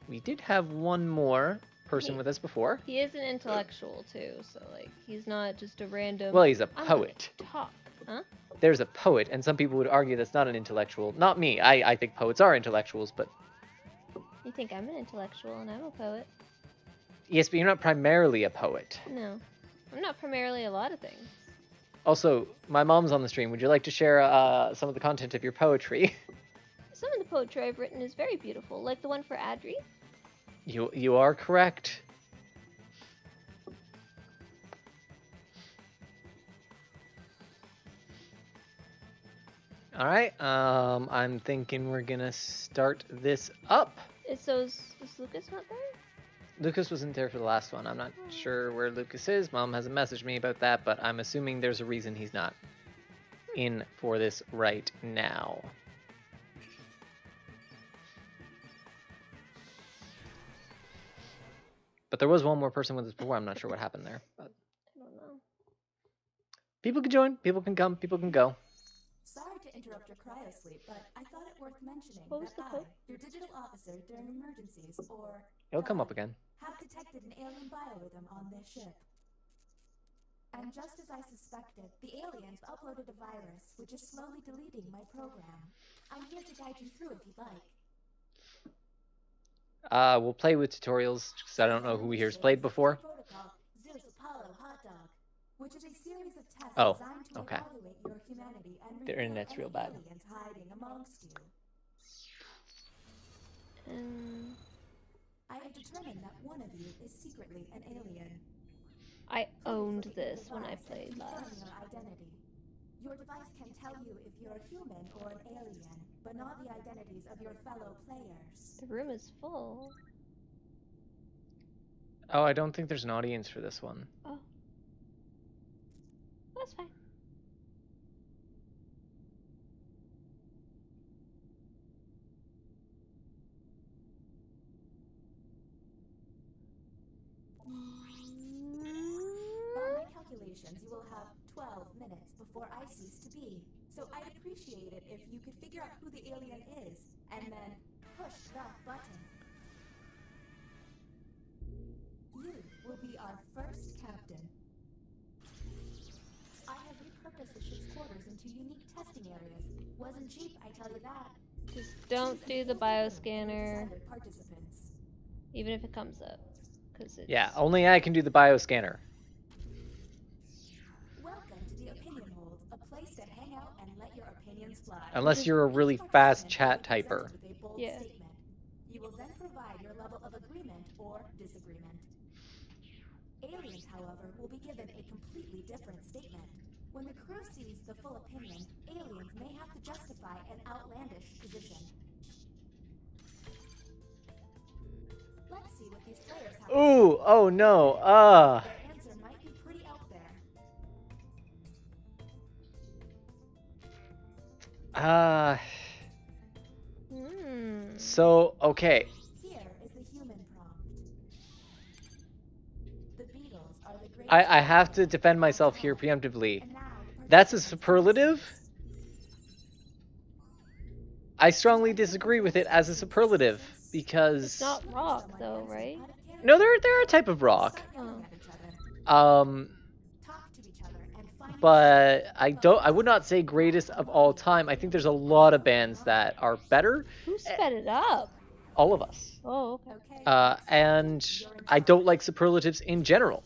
Speaker 1: We did have one more person with us before.
Speaker 5: He is an intellectual too, so like he's not just a random.
Speaker 1: Well, he's a
Speaker 5: "I'm gonna
Speaker 1: poet.
Speaker 5: Talk, huh?
Speaker 1: There's a poet, and some people would argue that's not an intellectual. Not me. I think poets are intellectuals, but
Speaker 5: You think I'm an intellectual and I'm a poet?
Speaker 1: yes, but you're not primarily a poet.
Speaker 5: No, I'm not primarily a lot of things.
Speaker 1: Also, my mom's on the stream. Would you like to share some of the content of your poetry?
Speaker 5: Some of the poetry I've written is very beautiful, like the one for Adri.
Speaker 1: You are correct. All right. I'm thinking we're gonna start this up.
Speaker 5: Is Lucas not there?
Speaker 1: Lucas wasn't there for the last one. I'm not sure where Lucas is. Mom hasn't messaged me about that, but I'm assuming there's a reason he's not in for this right now. But there was one more person with us before. I'm not sure what happened there. But
Speaker 5: I don't know.
Speaker 1: people can join. People can come. People can go.
Speaker 6: Sorry to interrupt your cryosleep, but I thought it worth mentioning
Speaker 5: What was
Speaker 6: that
Speaker 5: the quote?
Speaker 6: your digital officer during emergencies, or
Speaker 1: It'll come up again.
Speaker 6: have detected an alien biorhythm on this ship. And just as I suspected, the aliens uploaded a virus which is slowly deleting my program. I'm here to guide you through if you'd like.
Speaker 1: We'll play with tutorials because I don't know who here's played before.
Speaker 6: Protocol Zeus Apollo Hot Dog, which is a series of tests
Speaker 1: Oh,
Speaker 6: designed to
Speaker 1: okay.
Speaker 6: evaluate your humanity and
Speaker 1: Their
Speaker 6: reveal
Speaker 1: internet's
Speaker 6: any
Speaker 1: real bad.
Speaker 6: aliens hiding amongst you. I have determined that one of you is secretly an alien.
Speaker 5: I owned
Speaker 6: Please look at
Speaker 5: this
Speaker 6: the
Speaker 5: when I
Speaker 6: device
Speaker 5: played
Speaker 6: and confirm
Speaker 5: last.
Speaker 6: your identity. Your device can tell you if you're human or an alien, but not the identities of your fellow players.
Speaker 5: The room is full.
Speaker 1: Oh, I don't think there's an audience for this one.
Speaker 5: Oh. That's fine.
Speaker 6: By my calculations, you will have 12 minutes before I cease to be. So I'd appreciate it if you could figure out who the alien is, and then push that button. You will be our first captain. I have repurposed the ship's quarters into unique testing areas. Wasn't cheap, I tell you that.
Speaker 5: Just don't do the bioscanner,
Speaker 6: Decided participants.
Speaker 5: even if it comes up, because it's
Speaker 1: Yeah, only I can do the bioscanner.
Speaker 6: Welcome to the Opinion Hold, a place to hang out and let your opinions fly.
Speaker 1: Unless you're a really
Speaker 6: Each
Speaker 1: fast
Speaker 6: participant
Speaker 1: chat
Speaker 6: will be
Speaker 1: typer.
Speaker 6: presented with a bold
Speaker 5: Yeah.
Speaker 6: statement. You will then provide your level of agreement or disagreement. Aliens, however, will be given a completely different statement. When the crew sees the full opinion, aliens may have to justify an outlandish position. Let's see what these players have to
Speaker 1: Ooh,
Speaker 6: say.
Speaker 1: oh no,
Speaker 6: Their answer might be pretty out there.
Speaker 1: So, okay.
Speaker 6: Here is the human prompt. The Beatles are the greatest.
Speaker 1: I have to defend myself here preemptively.
Speaker 6: And now the
Speaker 1: That's a
Speaker 6: participants
Speaker 1: superlative?
Speaker 6: choose.
Speaker 1: I strongly disagree with it as a superlative
Speaker 5: It's
Speaker 1: because
Speaker 5: not rock though, right?
Speaker 1: no, they're a type of rock.
Speaker 6: Start yelling at each other. Talk to each other and find
Speaker 1: But I would not say greatest of all time. I think there's a lot of bands that are better.
Speaker 5: Who sped it up?
Speaker 1: All of us.
Speaker 5: Oh, okay.
Speaker 6: Okay.
Speaker 1: And I don't like superlatives in general.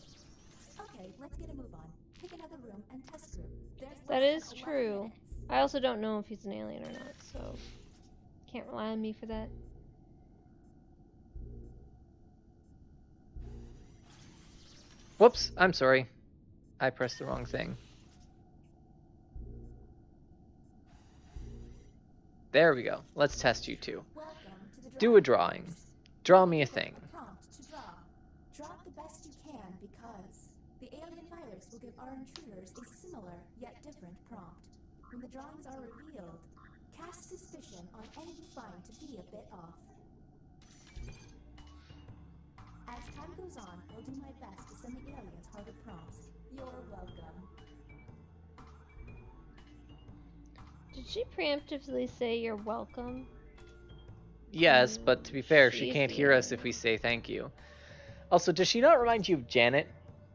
Speaker 6: Okay, let's get a move on. Pick another room and test group. There's
Speaker 5: That
Speaker 6: less
Speaker 5: is
Speaker 6: than 11
Speaker 5: true.
Speaker 6: minutes.
Speaker 5: I also don't know if he's an alien or not, so can't rely on me for that.
Speaker 1: Whoops, I'm sorry. I pressed the wrong thing. There we go. Let's test you two.
Speaker 6: Welcome to the
Speaker 1: Do a drawing. Draw me a thing.
Speaker 6: Prompt to draw. virus will give our intruders a similar yet different prompt. When the drawings are revealed, cast suspicion on any you find to be a bit off. As time goes on, I'll do my best to send the aliens harder prompts. You're welcome.
Speaker 5: Did she preemptively say you're welcome?
Speaker 1: Yes, but to be fair, she
Speaker 5: She's
Speaker 1: can't
Speaker 5: the
Speaker 1: hear us if we
Speaker 5: alien.
Speaker 1: say thank you. Also, does she not remind you of Janet?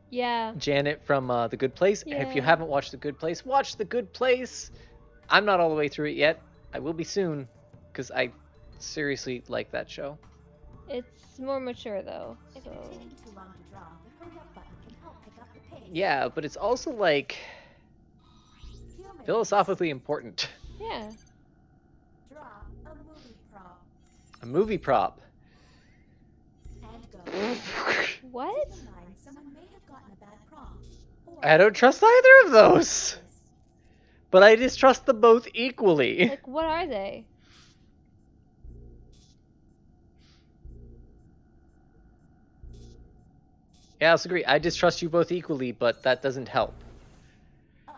Speaker 5: Yeah.
Speaker 1: Janet from The Good Place? And if you
Speaker 5: Yeah.
Speaker 1: haven't watched The Good Place, watch The Good Place! I'm not all the way through it yet. I will be soon, because I seriously like that show.
Speaker 5: It's more mature though,
Speaker 6: If
Speaker 5: so
Speaker 6: it's taking too long to draw, the hurry up button can help pick up the pace.
Speaker 1: Yeah, but it's also, like,
Speaker 6: Humans,
Speaker 1: philosophically important.
Speaker 5: yeah.
Speaker 6: draw a movie prop
Speaker 1: A movie prop.
Speaker 6: and go.
Speaker 5: What?
Speaker 6: Keep in mind, someone may have gotten a bad prompt. Or
Speaker 1: I don't trust either of those! But I distrust them both equally.
Speaker 5: Like, what are they?
Speaker 1: Yeah, I also agree. I distrust you both equally, but that doesn't help.
Speaker 6: Uh-oh.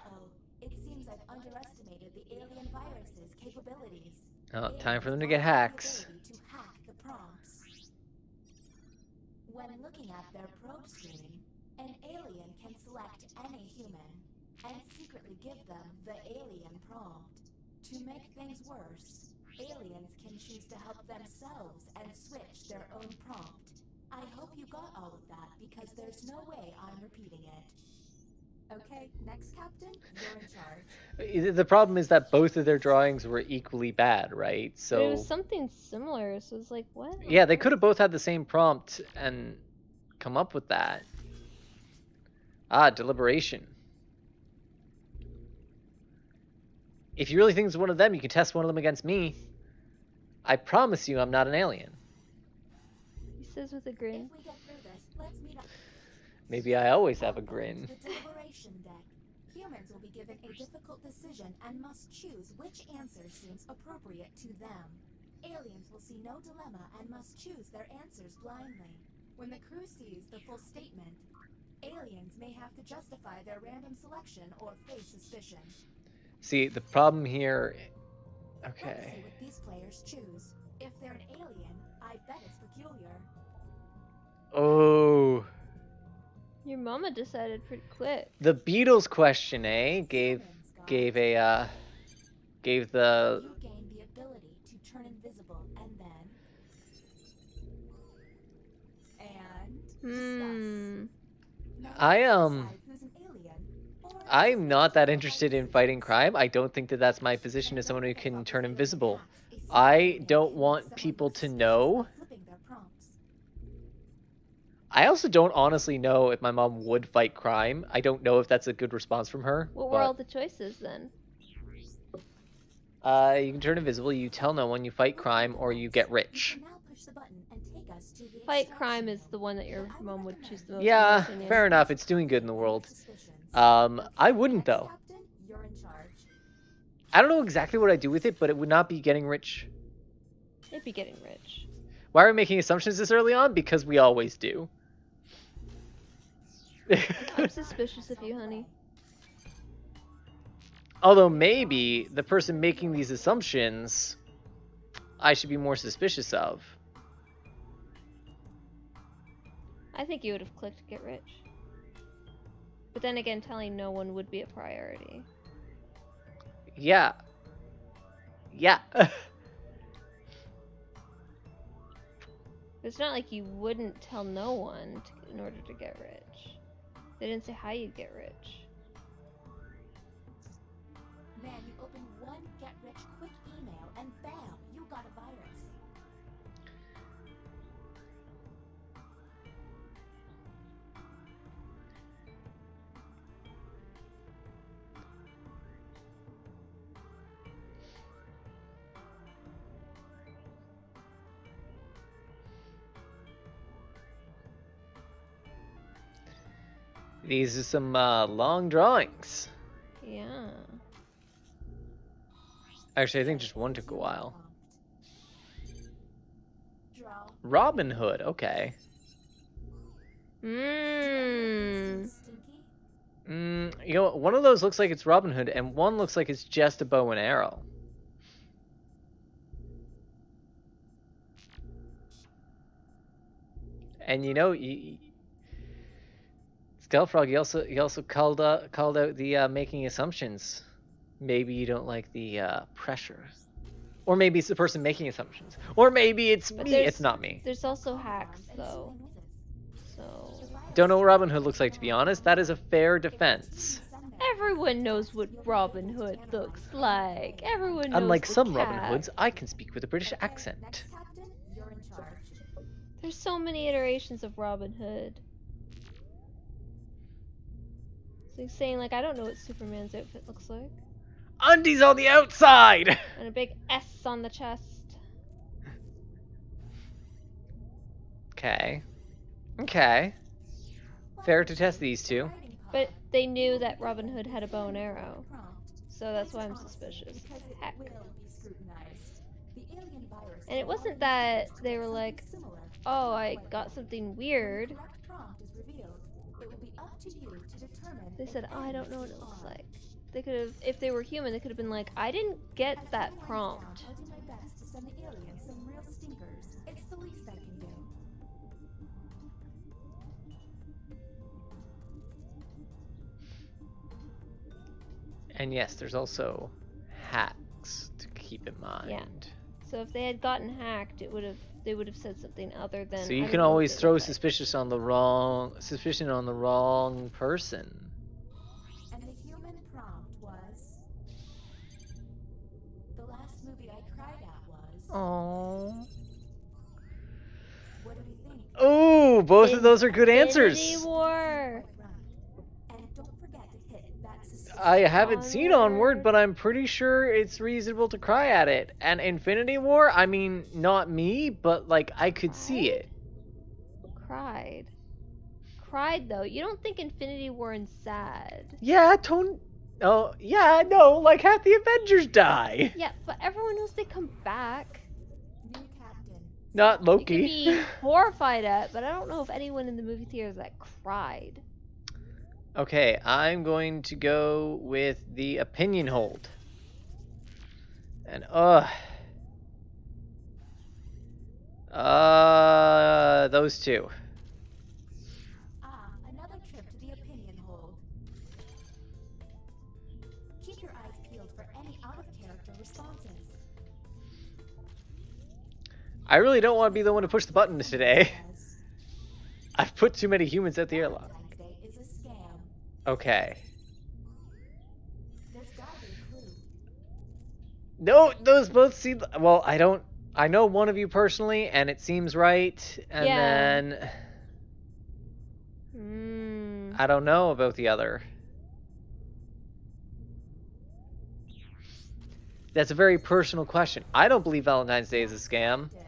Speaker 6: It seems I've underestimated the alien virus's capabilities.
Speaker 1: Oh, time for them to
Speaker 6: Aliens
Speaker 1: get
Speaker 6: also have the
Speaker 1: hacks.
Speaker 6: ability to hack the prompts. When looking at their probe screen, an alien can select any human and secretly give them the alien prompt. To make things worse, aliens can choose to help themselves and switch their own prompt. I hope you got all of that because there's no way I'm repeating it. Okay, next captain, you're in charge.
Speaker 1: The problem is that both of their drawings were equally bad, right?
Speaker 5: But it was
Speaker 1: So,
Speaker 5: something similar, so it's like, what?
Speaker 1: yeah, they could have both had the same prompt and come up with that. Ah, deliberation. If you really think it's one of them, you can test one of them against me. I promise you I'm not an alien.
Speaker 5: He says with a grin.
Speaker 6: If we get through this, let's meet up.
Speaker 1: Maybe I always have a grin.
Speaker 6: The deliberation deck. Humans will be given a difficult decision and must choose which answer seems appropriate to them. Aliens will see no dilemma and must choose their answers blindly. When the crew sees the full statement, aliens may have to justify their random selection or face suspicion.
Speaker 1: See, the problem here...
Speaker 6: Let's
Speaker 1: Okay.
Speaker 6: see what these players choose. If they're an alien, I bet it's peculiar.
Speaker 1: Oh...
Speaker 5: Your mama decided pretty quick.
Speaker 1: The Beatles question, eh? Gave the...
Speaker 6: You gain the ability to turn invisible and discuss. Now
Speaker 1: I,
Speaker 6: you decide who's an alien, or
Speaker 1: I'm not that
Speaker 6: who's
Speaker 1: interested in
Speaker 6: decisions.
Speaker 1: fighting crime. I don't think that that's my position as someone who can turn invisible.
Speaker 6: A secret
Speaker 1: I
Speaker 6: alien
Speaker 1: don't
Speaker 6: can
Speaker 1: want
Speaker 6: make
Speaker 1: people
Speaker 6: someone
Speaker 1: to
Speaker 6: look suspicious
Speaker 1: know.
Speaker 6: by flipping their prompts.
Speaker 1: I also don't honestly know if my mom would fight crime. I don't know if that's a good response from her.
Speaker 5: What were all the choices then?
Speaker 1: You can turn invisible, you tell no one, you fight crime, or you get
Speaker 6: You
Speaker 1: rich.
Speaker 6: can now push the button and take us to the
Speaker 5: Fight
Speaker 6: extraction
Speaker 5: crime is
Speaker 6: room.
Speaker 5: the one that your
Speaker 6: But I would
Speaker 5: mom would
Speaker 6: recommend
Speaker 5: choose the
Speaker 6: you
Speaker 5: most.
Speaker 1: Yeah,
Speaker 5: in my opinion.
Speaker 1: fair enough. It's doing good in the world.
Speaker 6: Suspicions.
Speaker 1: I wouldn't
Speaker 6: Next
Speaker 1: though.
Speaker 6: captain, you're in charge.
Speaker 1: I don't know exactly what I'd do with it, but it would not be getting rich.
Speaker 5: They'd be getting rich.
Speaker 1: Why are we making assumptions this early on? Because we always do.
Speaker 5: I'm suspicious of you, honey.
Speaker 1: Although maybe the person making these assumptions, I should be more suspicious of.
Speaker 5: I think you would have clicked get rich. But then again, telling no one would be a priority.
Speaker 1: Yeah. Yeah.
Speaker 5: It's not like you wouldn't tell no one in order to get rich. They didn't say how you'd get rich.
Speaker 6: Man, you open one get rich quick email and bam, you got a virus.
Speaker 1: These are some long drawings.
Speaker 5: Yeah.
Speaker 1: Actually, I think just one took a while.
Speaker 6: Draw.
Speaker 1: Robin Hood, okay.
Speaker 5: Mmm.
Speaker 6: Stinky?
Speaker 1: You know, one of those looks like it's Robin Hood, and one looks like it's just a bow and arrow. And you know, Skullfrog, he also called out the making assumptions. Maybe you don't like the pressure, or maybe it's the person making assumptions, or maybe it's
Speaker 5: But
Speaker 1: me. It's not me.
Speaker 5: There's also hacks though. So
Speaker 1: Don't know what Robin Hood looks like, to be honest. That is a fair defense.
Speaker 5: everyone knows what Robin Hood looks like. Everyone knows.
Speaker 1: Unlike
Speaker 5: the
Speaker 1: some Robin
Speaker 5: cat.
Speaker 1: Hoods, I can speak with a British accent.
Speaker 6: Next captain, you're in charge.
Speaker 5: There's so many iterations of Robin Hood. So he's saying like, I don't know what Superman's outfit looks like.
Speaker 1: Undies on the outside!
Speaker 5: And a big S on the chest.
Speaker 1: Okay. Okay. Fair to test these two.
Speaker 5: But they knew that Robin Hood had a bow and arrow. So that's why I'm suspicious.
Speaker 6: Because it
Speaker 5: Heck.
Speaker 6: will be scrutinized. The alien virus
Speaker 5: And it
Speaker 6: will
Speaker 5: wasn't
Speaker 6: already
Speaker 5: that they were like,
Speaker 6: similar.
Speaker 5: oh, I got something weird.
Speaker 6: The correct prompt is revealed. It will be up to you to determine.
Speaker 5: They
Speaker 6: if
Speaker 5: said, oh, I don't
Speaker 6: aliens
Speaker 5: know what it looks
Speaker 6: are.
Speaker 5: like. They could have, if they were human, they could have been like, I didn't get
Speaker 6: As
Speaker 5: that
Speaker 6: it winds
Speaker 5: prompt.
Speaker 6: down, I'll do my best to send the aliens some real stinkers. It's the least I can do.
Speaker 1: And yes, there's also hacks to keep in mind.
Speaker 5: Yeah. So if they had gotten hacked, they would have said something other than.
Speaker 1: So
Speaker 5: I
Speaker 1: you
Speaker 5: don't
Speaker 1: can
Speaker 5: know what
Speaker 1: always
Speaker 5: they
Speaker 1: throw
Speaker 5: look like.
Speaker 1: suspicion on the wrong person.
Speaker 6: And the human prompt was. The last movie I cried at was.
Speaker 1: Oh.
Speaker 6: What do we think?
Speaker 1: Oh, both of those are good
Speaker 5: Infinity
Speaker 1: answers.
Speaker 5: War.
Speaker 6: And don't forget to hit that suspicious
Speaker 1: I haven't seen Onward,
Speaker 5: Onward.
Speaker 1: but I'm pretty sure it's reasonable to cry at it. And Infinity War, I mean, not me, but like I could see it.
Speaker 5: Cried though. You don't think Infinity War and sad.
Speaker 1: Yeah, Oh, yeah, no, like half the Avengers die.
Speaker 5: Yeah, but everyone knows they come back.
Speaker 6: new captain.
Speaker 1: Not
Speaker 5: You could
Speaker 1: Loki.
Speaker 5: be horrified at, but I don't know if anyone in the movie theaters that cried.
Speaker 1: Okay, I'm going to go with the opinion hold. And those two.
Speaker 6: Ah, another trip to the opinion hold. Keep your eyes peeled for any out-of-character responses.
Speaker 1: I really don't want to be the one to push the button today.
Speaker 6: Says,
Speaker 1: I've put too many humans at the airlock.
Speaker 6: Valentine's Day is a scam.
Speaker 1: Okay.
Speaker 6: There's gotta be a clue.
Speaker 1: No, those both seem. Well, I know one of you personally, and it seems right. And
Speaker 5: Yeah.
Speaker 1: then
Speaker 5: Hmm.
Speaker 1: I don't know about the other. That's a very personal question. I don't believe Valentine's Day is a scam.
Speaker 6: Captain.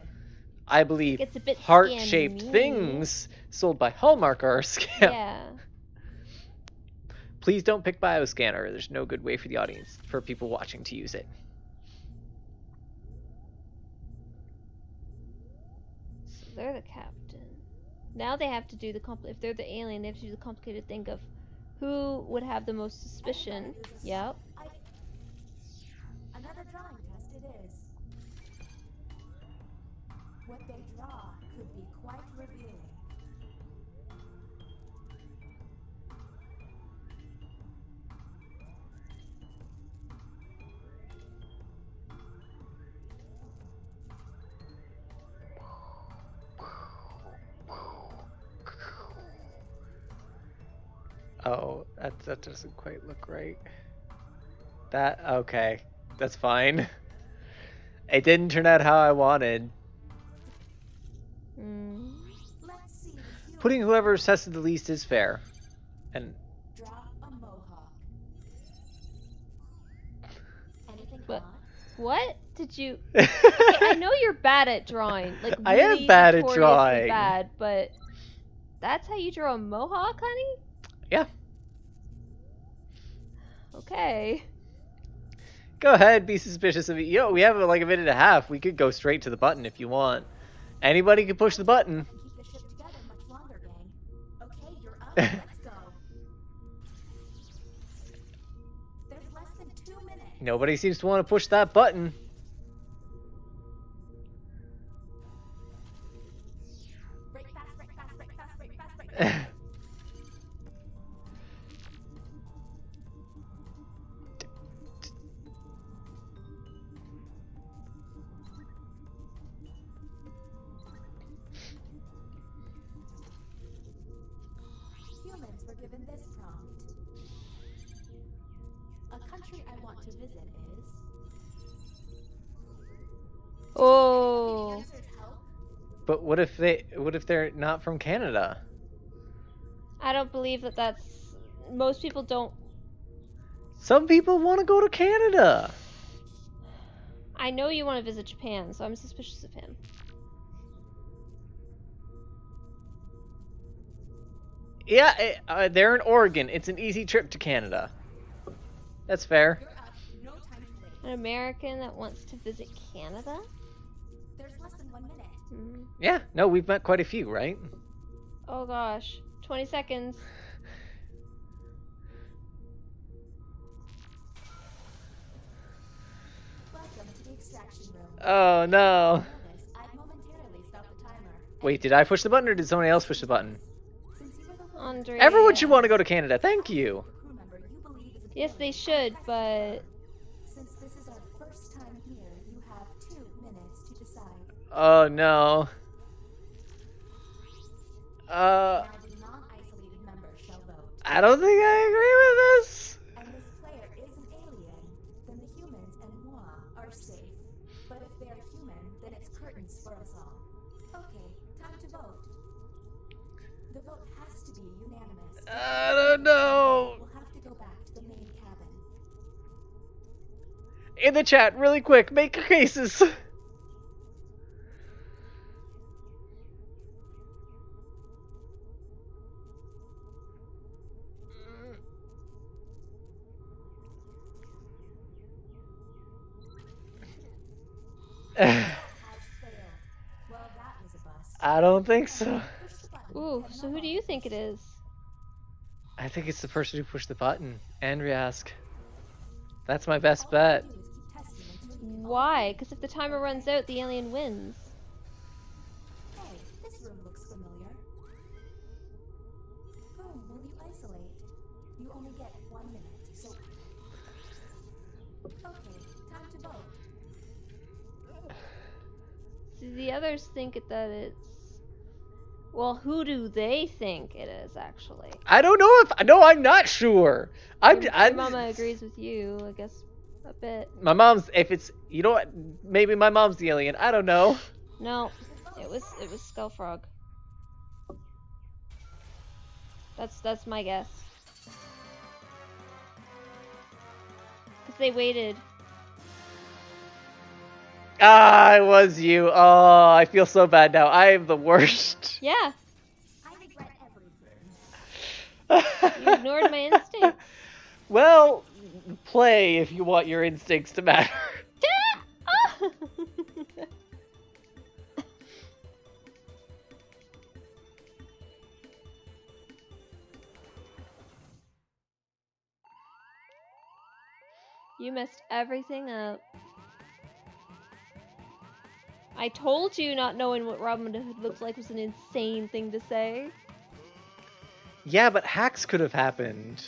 Speaker 1: I believe
Speaker 5: It's a bit
Speaker 1: heart-shaped
Speaker 5: scammy.
Speaker 1: things sold by Hallmark are a scam.
Speaker 5: Yeah.
Speaker 1: Please don't pick Bioscanner. There's no good way for the audience, for people watching, to use it.
Speaker 5: So they're the captain. Now they have to do if they're the alien, they have to do the complicated thing of who would have the most suspicion.
Speaker 6: Everybody uses-
Speaker 5: Yep.
Speaker 6: Another drawing test it is. What they draw could be quite revealing.
Speaker 1: Oh, that doesn't quite look right. Okay, that's fine. It didn't turn out how I wanted.
Speaker 5: Mm.
Speaker 6: Let's see the human
Speaker 1: Putting whoever's tested the least is fair. And
Speaker 6: draw a mohawk. Anything
Speaker 5: But-
Speaker 6: odd?
Speaker 5: What did you? Okay, I know you're bad at drawing. Like
Speaker 1: I am
Speaker 5: really
Speaker 1: bad at
Speaker 5: notoriously
Speaker 1: drawing.
Speaker 5: Bad, but that's how you draw a mohawk, honey?
Speaker 1: Yeah.
Speaker 5: Okay.
Speaker 1: Go ahead, be suspicious of me. Yo, we have like a minute and a half. We could go straight to the button if you want. Anybody can push the button.
Speaker 6: Can keep the ship together much longer, gang. Okay, you're up. Let's go.
Speaker 1: Nobody seems to want to push that button.
Speaker 6: Break fast, break fast, break fast, break fast, break fast. Humans were given this prompt. A country I want to visit is.
Speaker 5: Oh.
Speaker 6: Answers help.
Speaker 1: But what if they're not from Canada?
Speaker 5: I don't believe that that's. Most people don't.
Speaker 1: Some people want to go to Canada.
Speaker 5: I know you want to visit Japan, so I'm suspicious of him.
Speaker 1: Yeah, they're in Oregon. It's an easy trip to Canada. That's fair.
Speaker 6: You're up. No time to wait.
Speaker 5: An American that wants to visit Canada?
Speaker 6: There's less than 1 minute.
Speaker 5: Hmm.
Speaker 1: Yeah, no, we've met quite a few, right?
Speaker 5: Oh gosh. 20 seconds.
Speaker 6: Welcome to the extraction room.
Speaker 1: Oh no.
Speaker 6: Notice I've momentarily stopped the timer.
Speaker 1: Wait, did I push the button or did somebody else push the button?
Speaker 6: Since you were the
Speaker 5: Andre.
Speaker 1: Everyone should want to go to Canada. Thank you.
Speaker 6: crew member you believe is an
Speaker 5: Yes, they
Speaker 6: alien,
Speaker 5: should,
Speaker 6: press
Speaker 5: but.
Speaker 6: Since this is our first time here, you have 2 minutes to decide.
Speaker 1: Oh no.
Speaker 6: Now the non-isolated member shall vote.
Speaker 1: I don't think I agree with this.
Speaker 6: And this player is an alien, then the humans and moi are safe. But if they are human, then it's curtains for us all. Okay, time to vote. The vote has to be unanimous.
Speaker 1: I don't know.
Speaker 6: We'll have to go back to the main cabin.
Speaker 1: In the chat, really quick, make your cases.
Speaker 6: Has failed. Well, that was a bust.
Speaker 1: I don't think so.
Speaker 6: Push the button
Speaker 5: Ooh,
Speaker 6: and
Speaker 5: so
Speaker 6: no
Speaker 5: who do you think it is?
Speaker 1: I think it's the person who pushed the button. Andriask. That's my best
Speaker 6: All
Speaker 1: bet.
Speaker 6: you do is keep testing until you get all
Speaker 5: Why? Because if the timer runs out, the alien wins.
Speaker 6: Hey, this room looks familiar. Whom will you isolate? You only get 1 minute, so. Okay, time to vote.
Speaker 5: See, the others think that it's. Well, who do they think it is, actually?
Speaker 1: I don't know if. No, I'm not sure.
Speaker 5: My mama agrees with you, I guess, a bit.
Speaker 1: My mom's. If it's. You know what? Maybe my mom's the alien. I don't know.
Speaker 5: No, it was Skullfrog. That's my guess. Cause they waited.
Speaker 1: Ah, it was you. Oh, I feel so bad now. I am the worst.
Speaker 5: Yeah,
Speaker 6: I regret everything.
Speaker 5: you ignored my instinct.
Speaker 1: Well, play if you want your instincts to matter.
Speaker 5: You messed everything up. I told you not knowing what Robin Hood looks like was an insane thing to say.
Speaker 1: Yeah, but hacks could have happened.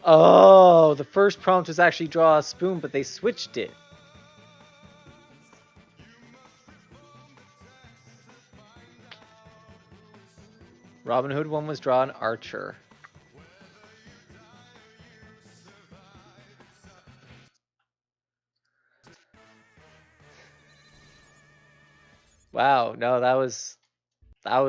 Speaker 1: Oh, the first prompt was actually draw a spoon, but they switched it. Robin Hood one was draw an archer. Wow, no, that was
Speaker 5: That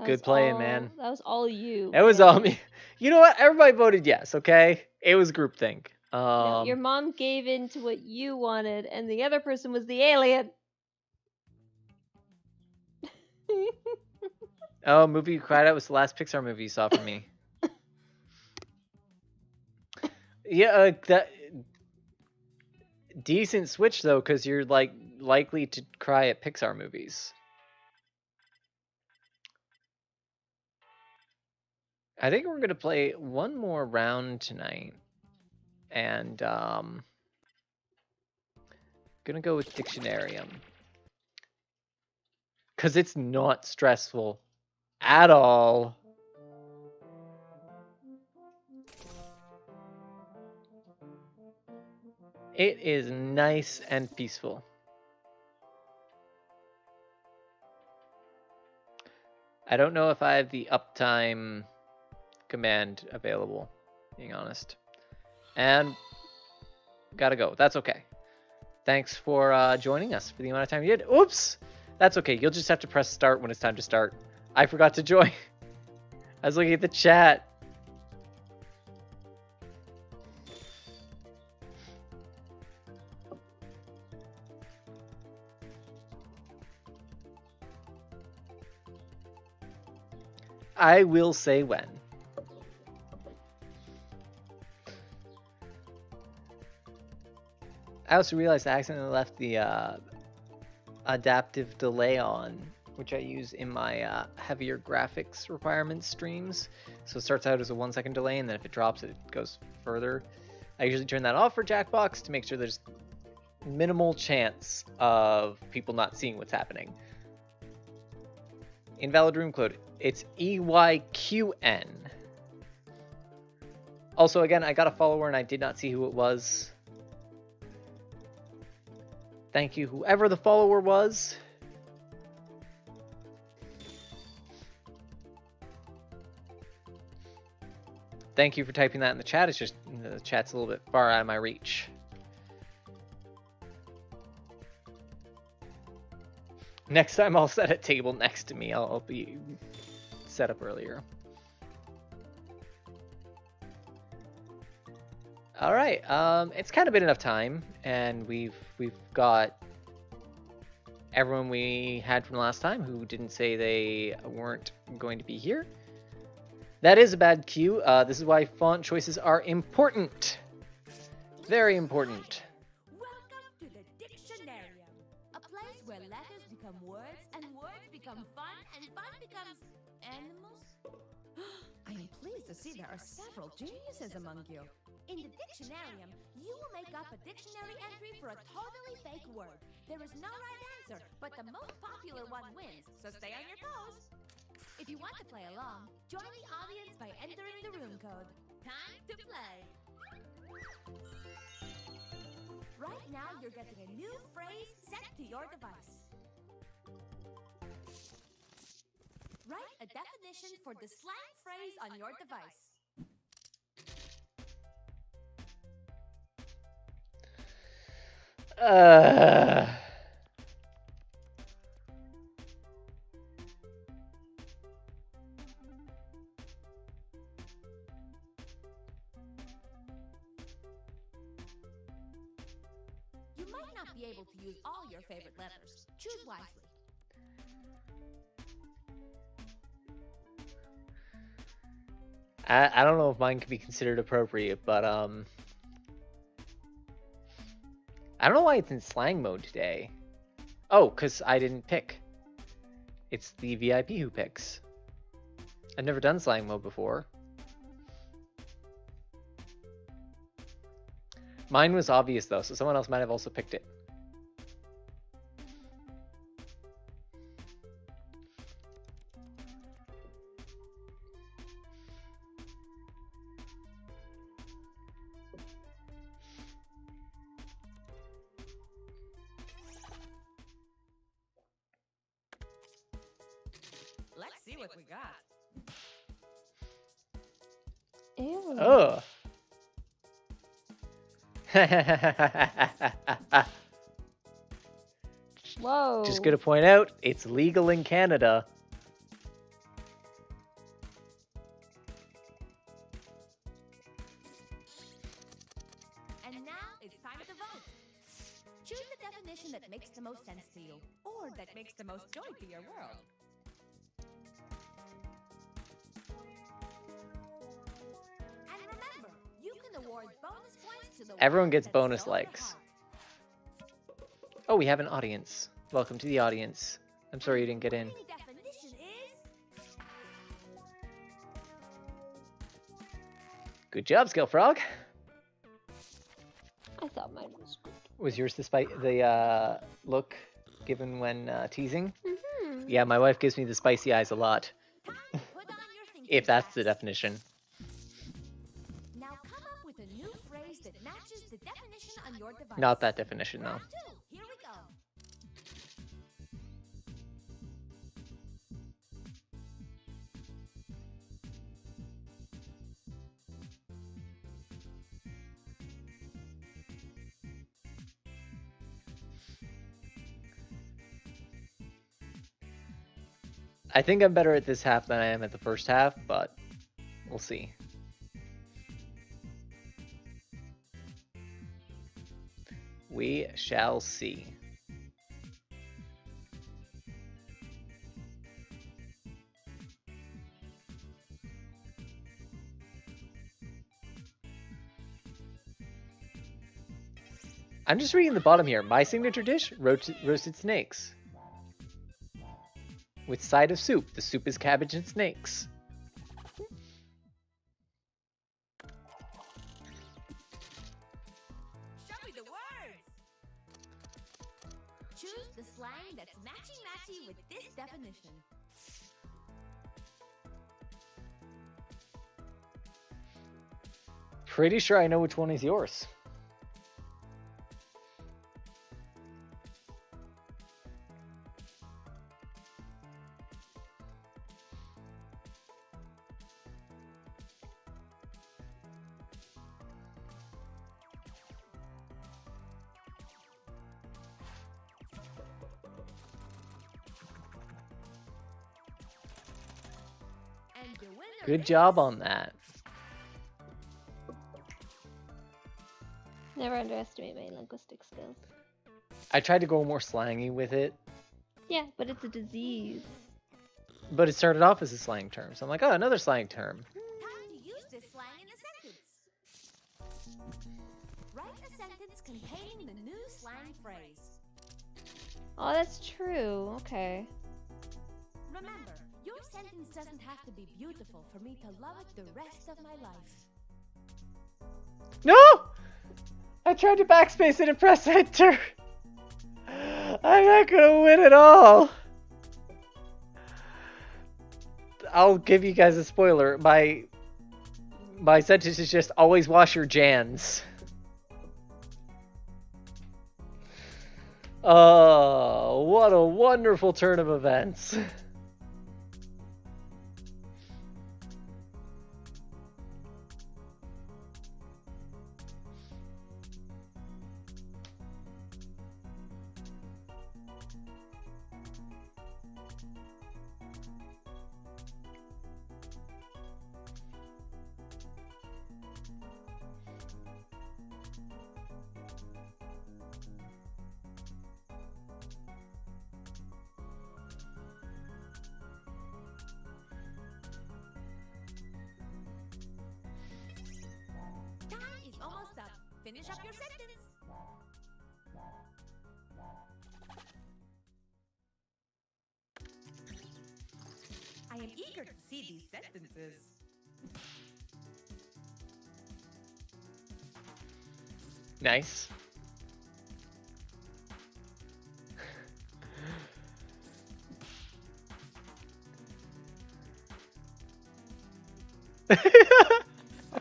Speaker 1: good
Speaker 5: was
Speaker 1: playing,
Speaker 5: all-
Speaker 1: man.
Speaker 5: That was all you.
Speaker 1: It was
Speaker 5: man.
Speaker 1: all me. You know what? Everybody voted yes, okay? It was groupthink.
Speaker 5: No, your mom gave in to what you wanted, and the other person was the alien.
Speaker 1: Oh, movie you cried at was the last Pixar movie you saw from me. Yeah, that decent switch though, because you're like likely to cry at Pixar movies. I think we're gonna play one more round tonight, and gonna go with Dictionarium because it's not stressful at all. It is nice and peaceful. I don't know if I have the uptime command available, being honest. And gotta go. That's okay. Thanks for joining us for the amount of time you did. Oops! That's okay. You'll just have to press start when it's time to start. I forgot to join. I was looking at the chat. I will say when. I also realized I accidentally left the adaptive delay on, which I use in my heavier graphics requirements streams. So it starts out as a 1 second delay, and then if it drops, it goes further. I usually turn that off for Jackbox to make sure there's minimal chance of people not seeing what's happening. Invalid room code. It's EYQN. Also, again, I got a follower and I did not see who it was. Thank you, whoever the follower was. Thank you for typing that in the chat. It's just the chat's a little bit far out of my reach. Next time I'll set a table next to me. I'll be set up earlier. All right, it's kind of been enough time, and we've got everyone we had from last time who didn't say they weren't going to be here. That is a bad cue. This is why font choices are important. Very important.
Speaker 6: Welcome to the Dictionarium, a place where letters become words and words become fun and fun becomes animals. I am pleased to see there are several geniuses among you. In the Dictionarium, you will make up a dictionary entry for a totally fake word. There is no right answer, but the most popular one wins, so stay on your toes. If you want to play along, join the audience by entering the room code. Time to play. Right now, you're getting a new phrase sent to your device. Write a definition for the slang phrase on your device. You might not be able to use all your favorite letters. Choose wisely.
Speaker 1: I don't know if mine could be considered appropriate, but I don't know why it's in slang mode today. Oh, because I didn't pick. It's the VIP who picks. I've never done slang mode before. Mine was obvious though, so someone else might have also picked it.
Speaker 6: Let's see what we got.
Speaker 5: Ew.
Speaker 1: Oh.
Speaker 5: Whoa.
Speaker 1: Just gonna point out, it's legal in Canada.
Speaker 6: And now it's time to vote. Choose the definition that makes the most sense to you, or that makes the most joy to your world. And remember, you can award bonus points to the
Speaker 1: Everyone
Speaker 6: ones
Speaker 1: gets
Speaker 6: that
Speaker 1: bonus
Speaker 6: stole your
Speaker 1: likes.
Speaker 6: heart.
Speaker 1: Oh, we have an audience. Welcome to the audience. I'm sorry you didn't get in.
Speaker 6: Winning definition is
Speaker 1: Good job, Skill Frog.
Speaker 5: I thought mine was good.
Speaker 1: Was yours the look given when teasing?
Speaker 5: Mm-hmm.
Speaker 1: Yeah, my wife gives me the spicy eyes a lot.
Speaker 6: Time to put on your thinking
Speaker 1: If that's the
Speaker 6: caps.
Speaker 1: definition.
Speaker 6: Now come up with a new phrase that matches the definition on your device.
Speaker 1: Not that definition, though.
Speaker 6: Round 2. Here we go.
Speaker 1: I think I'm better at this half than I am at the first half, but we'll see. We shall see. I'm just reading the bottom here. My signature dish, roasted snakes. With side of soup. The soup is cabbage and snakes.
Speaker 6: Show me the words. Choose the slang that's matchy-matchy with this definition.
Speaker 1: Pretty sure I know which one is yours.
Speaker 6: And the winner
Speaker 1: Good
Speaker 6: is...
Speaker 1: job on that.
Speaker 5: Never underestimate my linguistic skills.
Speaker 1: I tried to go more slangy with it,
Speaker 5: Yeah, but it's a disease.
Speaker 1: but it started off as a slang term. So I'm like, oh, another slang term.
Speaker 6: Time to use this slang in a sentence. Write a sentence containing the new slang phrase.
Speaker 5: Oh, that's true. Okay.
Speaker 6: Remember, your sentence doesn't have to be beautiful for me to love it the rest of my life.
Speaker 1: No! I tried to backspace it and press enter. I'm not gonna win at all. I'll give you guys a spoiler. My sentence is just always wash your jans. Oh, what a wonderful turn of events.
Speaker 6: Time is almost up. Finish up your sentence.
Speaker 7: I am eager to see these sentences.
Speaker 1: Nice.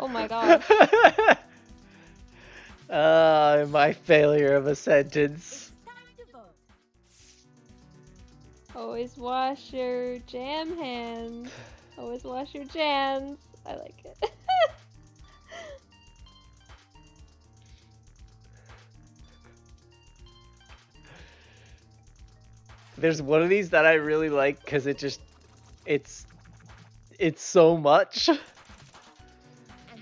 Speaker 5: Oh my gosh.
Speaker 1: My failure of a sentence.
Speaker 6: Time to vote.
Speaker 5: Always wash your jam hands. Always wash your jams. I like it.
Speaker 1: There's one of these that I really like because it's so much.
Speaker 6: And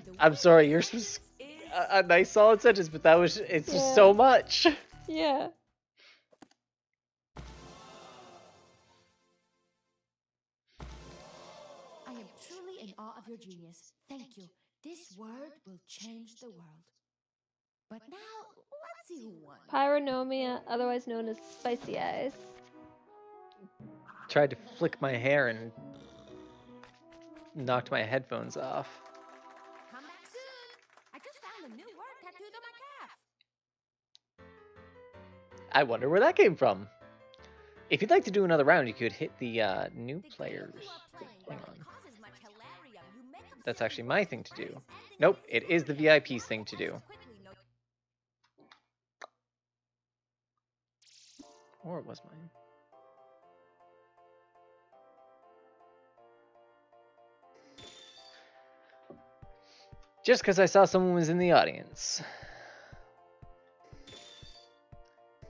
Speaker 6: the
Speaker 1: I'm
Speaker 6: winner
Speaker 1: sorry,
Speaker 6: of
Speaker 1: yours
Speaker 6: the
Speaker 1: was
Speaker 6: sentence is...
Speaker 1: a nice solid sentence, but it's just
Speaker 5: Yeah.
Speaker 1: so much.
Speaker 5: Yeah.
Speaker 6: I am truly in awe of your genius. Thank you. This word will change the world. But now, let's see who won.
Speaker 5: Pyronomia, otherwise known as spicy eyes.
Speaker 1: Tried to flick my hair and knocked my headphones off.
Speaker 6: Come back soon.
Speaker 1: I wonder where that came from. If you'd like to do another round, you could hit the new players. Hang on. That's actually my thing to do. Nope, it is the VIP's thing to do. Or it was mine. Just because I saw someone was in the audience.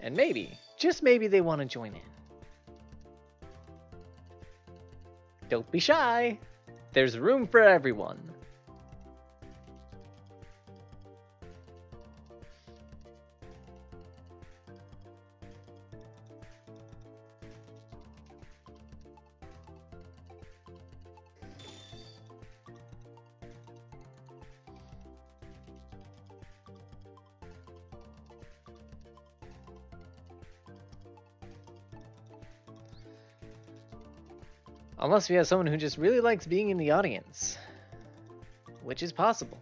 Speaker 1: And maybe, just maybe they want to join in. Don't be shy. There's room for everyone. Unless we have someone who just really likes being in the audience, which is possible.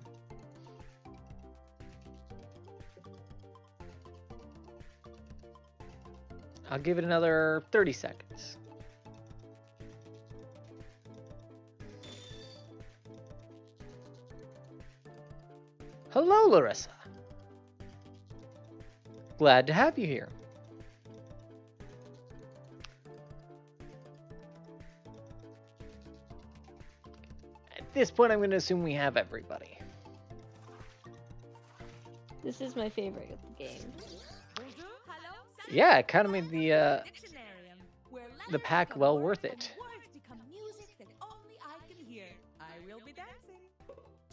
Speaker 1: I'll give it another 30 seconds. Hello, Larissa. Glad to have you here. At this point, I'm going to assume we have everybody.
Speaker 5: This is my favorite of the game.
Speaker 1: Yeah, it kind of made the pack well worth it.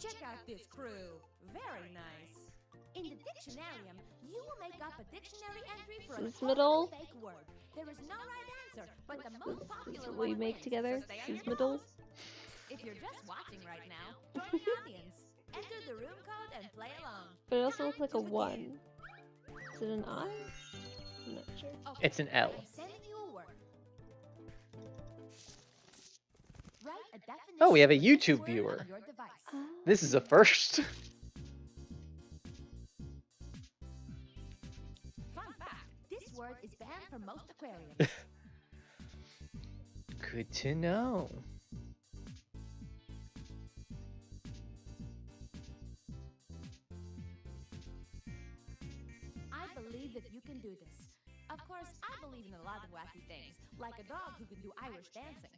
Speaker 6: Check out this crew. Very nice. In the dictionarium, you will make up a dictionary entry for
Speaker 5: This
Speaker 6: a
Speaker 5: middle.
Speaker 6: fake word. There is no right answer, but the
Speaker 5: This
Speaker 6: most
Speaker 5: is
Speaker 6: popular
Speaker 5: what we
Speaker 6: one
Speaker 5: make
Speaker 6: wins,
Speaker 5: together.
Speaker 6: so stay on
Speaker 5: These
Speaker 6: your
Speaker 5: middles.
Speaker 6: toes. If you're just watching right now, join the audience. Enter the room code and play along.
Speaker 5: But it also looks like a 1. Is it an I? I'm not sure.
Speaker 6: Okay,
Speaker 1: It's an L.
Speaker 6: I'm sending you a word. Write a definition
Speaker 1: Oh, we have a
Speaker 6: for this
Speaker 1: YouTube
Speaker 6: word
Speaker 1: viewer.
Speaker 6: on your device.
Speaker 1: This is a first.
Speaker 6: Fun fact, this word is banned from most aquariums.
Speaker 1: Good to know.
Speaker 6: I believe that you can do this. Of course, I believe in a lot of wacky things, like a dog who can do Irish dancing.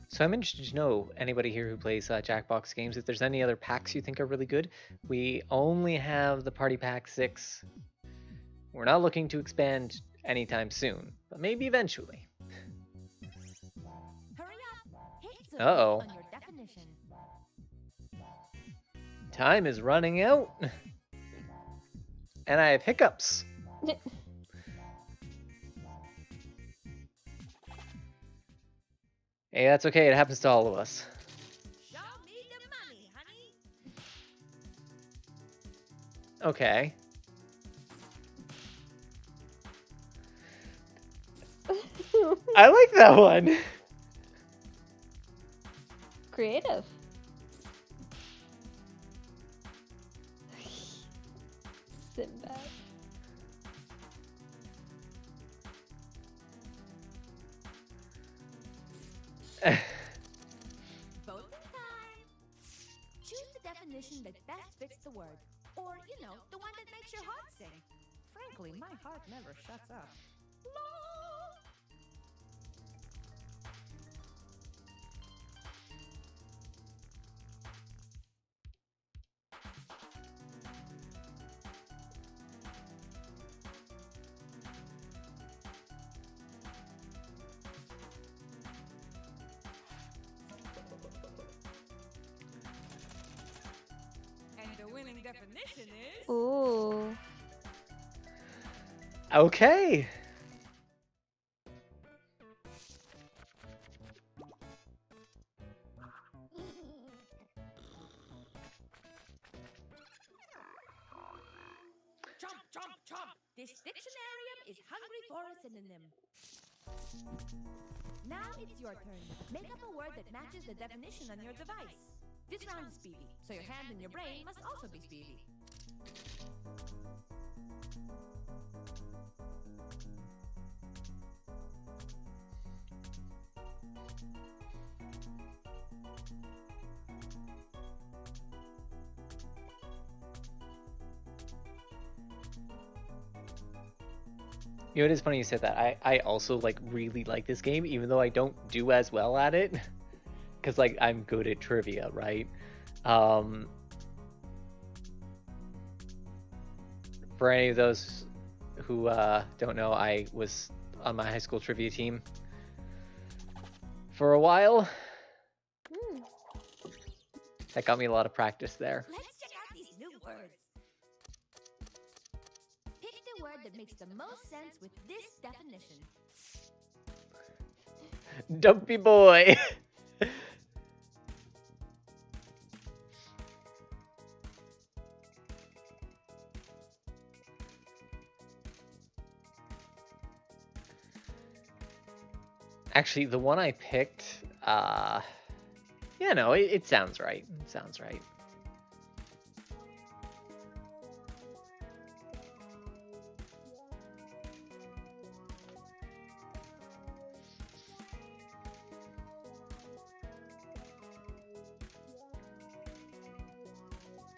Speaker 1: So I'm interested to know, anybody here who plays Jackbox games, if there's any other packs you think are really good. We only have the Party Pack 6. We're not looking to expand anytime soon, but maybe eventually.
Speaker 6: Hurry up! Hit submit
Speaker 1: Uh-oh.
Speaker 6: on your definition.
Speaker 1: Time is running out. And I have hiccups. Hey, that's okay. It happens to all of us.
Speaker 7: Show me the money, honey.
Speaker 1: Okay. I like that one.
Speaker 5: Creative. Sinbad.
Speaker 6: Voting time! Choose the definition that best fits the word. Or, you know, the one that makes your heart sing.
Speaker 7: Frankly, my heart never shuts up. And the winning definition is.
Speaker 5: Ooh.
Speaker 1: Okay.
Speaker 7: Chomp, chomp, chomp. This dictionarium is hungry for a synonym.
Speaker 6: Now it's your turn. Make up a word that matches the definition on your device. This round is speedy, so your hand and your brain must also be speedy.
Speaker 1: You know, it is funny you said that. I also like really like this game, even though I don't do as well at it, because like I'm good at trivia, right? For any of those who don't know, I was on my high school trivia team for a while.
Speaker 5: Hmm.
Speaker 1: That got me a lot of practice there.
Speaker 6: Let's check out these new words. Pick the word that makes the most sense with this definition.
Speaker 1: Dumpy boy. Actually, the one I picked, yeah, no, it sounds right. It sounds right.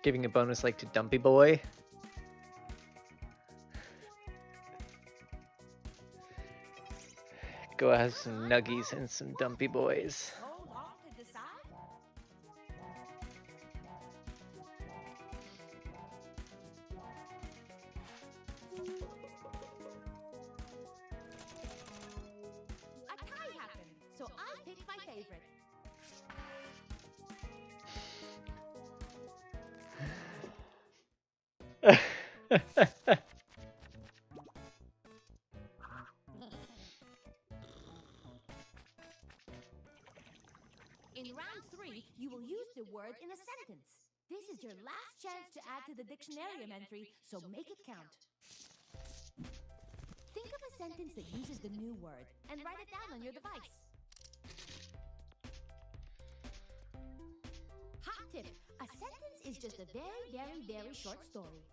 Speaker 1: Giving a bonus like to Dumpy Boy. Go have some nuggies and some Dumpy Boys.
Speaker 6: So long to decide? A tie happened, so I picked my favorite. In round 3, you will use the word in a sentence. This is your last chance to add to the dictionarium entry, so make it count. Think of a sentence that uses the new word and write it down on your device. Hot tip, a sentence is just a very, very, very short story.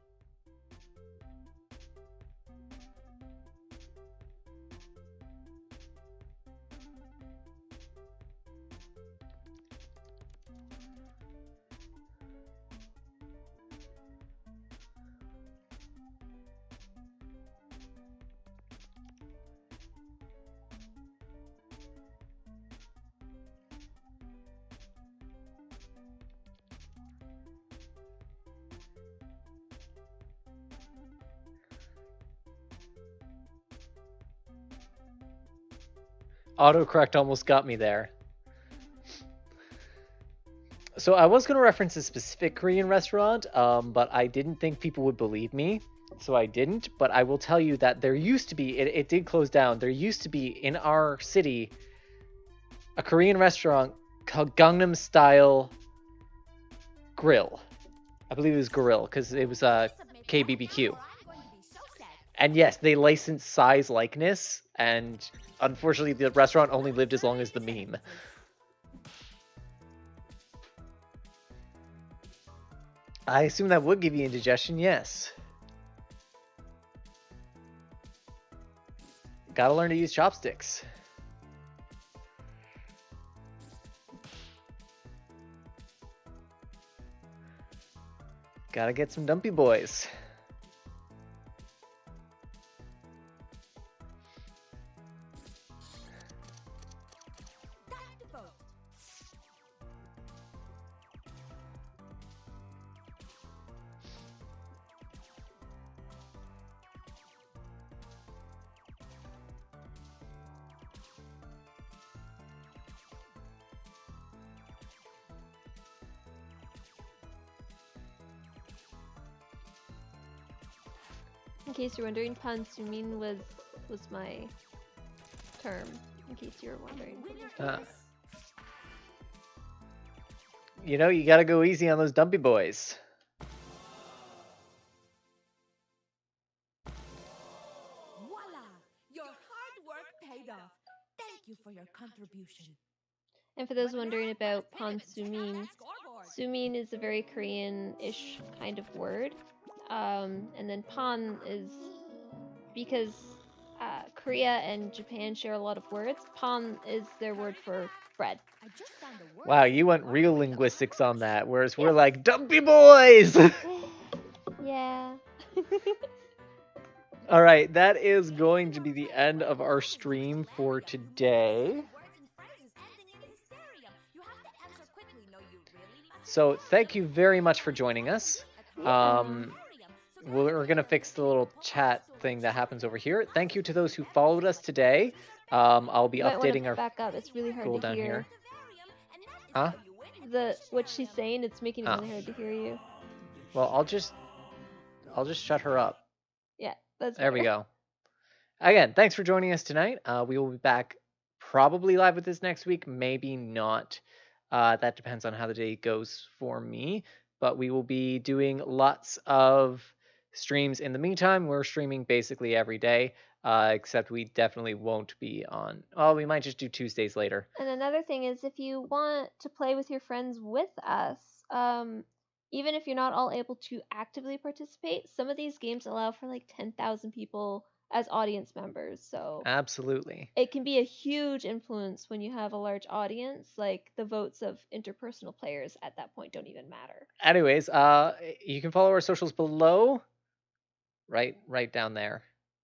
Speaker 1: Autocorrect almost got me there. So I was going to reference a specific Korean restaurant, but I didn't think people would believe me, so I didn't. But I will tell you that there used to be, it did close down, there used to be in our city a Korean restaurant called Gangnam Style Grill. I believe it was Grill, because it was KBBQ. And yes, they licensed size likeness, and unfortunately the restaurant only lived as long as the meme. I assume that would give you indigestion, yes. Gotta learn to use chopsticks. Gotta get some Dumpy Boys.
Speaker 6: Time to vote.
Speaker 5: In case you're wondering, Pansumin was my term. In case you're wondering.
Speaker 1: You know, you gotta go easy on those dumpy boys.
Speaker 7: Voila! Your hard work paid off. Thank you for your contribution.
Speaker 5: And for those wondering about Pansumin, Sumin is a very Korean-ish kind of word. And then Pan is because Korea and Japan share a lot of words. Pan is their word for bread.
Speaker 7: I just found a word
Speaker 1: Wow,
Speaker 7: for
Speaker 1: you went
Speaker 7: hard
Speaker 1: real
Speaker 7: work
Speaker 1: linguistics on that, whereas
Speaker 5: Yeah.
Speaker 1: we're like, dumpy boys!
Speaker 5: Yeah.
Speaker 1: All right, that is going to be the end of our stream for today. So thank you very much for joining us. We're going to fix the little chat thing that happens over here. Thank you to those who followed us today. I'll be
Speaker 5: You might wanna
Speaker 1: updating our
Speaker 5: back up. It's really hard
Speaker 1: goal
Speaker 5: to
Speaker 1: down
Speaker 5: hear.
Speaker 1: here. Huh?
Speaker 5: What she's saying, it's making it really hard to hear you.
Speaker 1: Well, I'll just shut her up.
Speaker 5: Yeah, that's
Speaker 1: There we
Speaker 5: better.
Speaker 1: go. Again, thanks for joining us tonight. We will be back probably live with this next week, maybe not. That depends on how the day goes for me. But we will be doing lots of streams in the meantime. We're streaming basically every day, except we definitely won't be on. Oh, we might just do Tuesdays later.
Speaker 5: And another thing is, if you want to play with your friends with us, even if you're not all able to actively participate, some of these games allow for like 10,000 people as audience members. So
Speaker 1: Absolutely.
Speaker 5: it can be a huge influence when you have a large audience. Like the votes of interpersonal players at that point don't even matter.
Speaker 1: Anyways, you can follow our socials below. Right down there.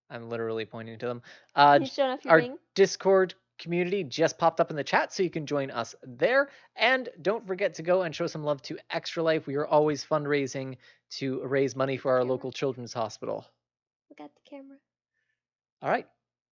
Speaker 1: I'm literally pointing to them.
Speaker 5: Can you show off your
Speaker 1: Our
Speaker 5: ring?
Speaker 1: Discord community just popped up in the chat, so you can join us there. And don't forget to go and show some love to Extra Life. We are always fundraising to raise money for our local children's hospital.
Speaker 5: Look at the camera.
Speaker 1: All right.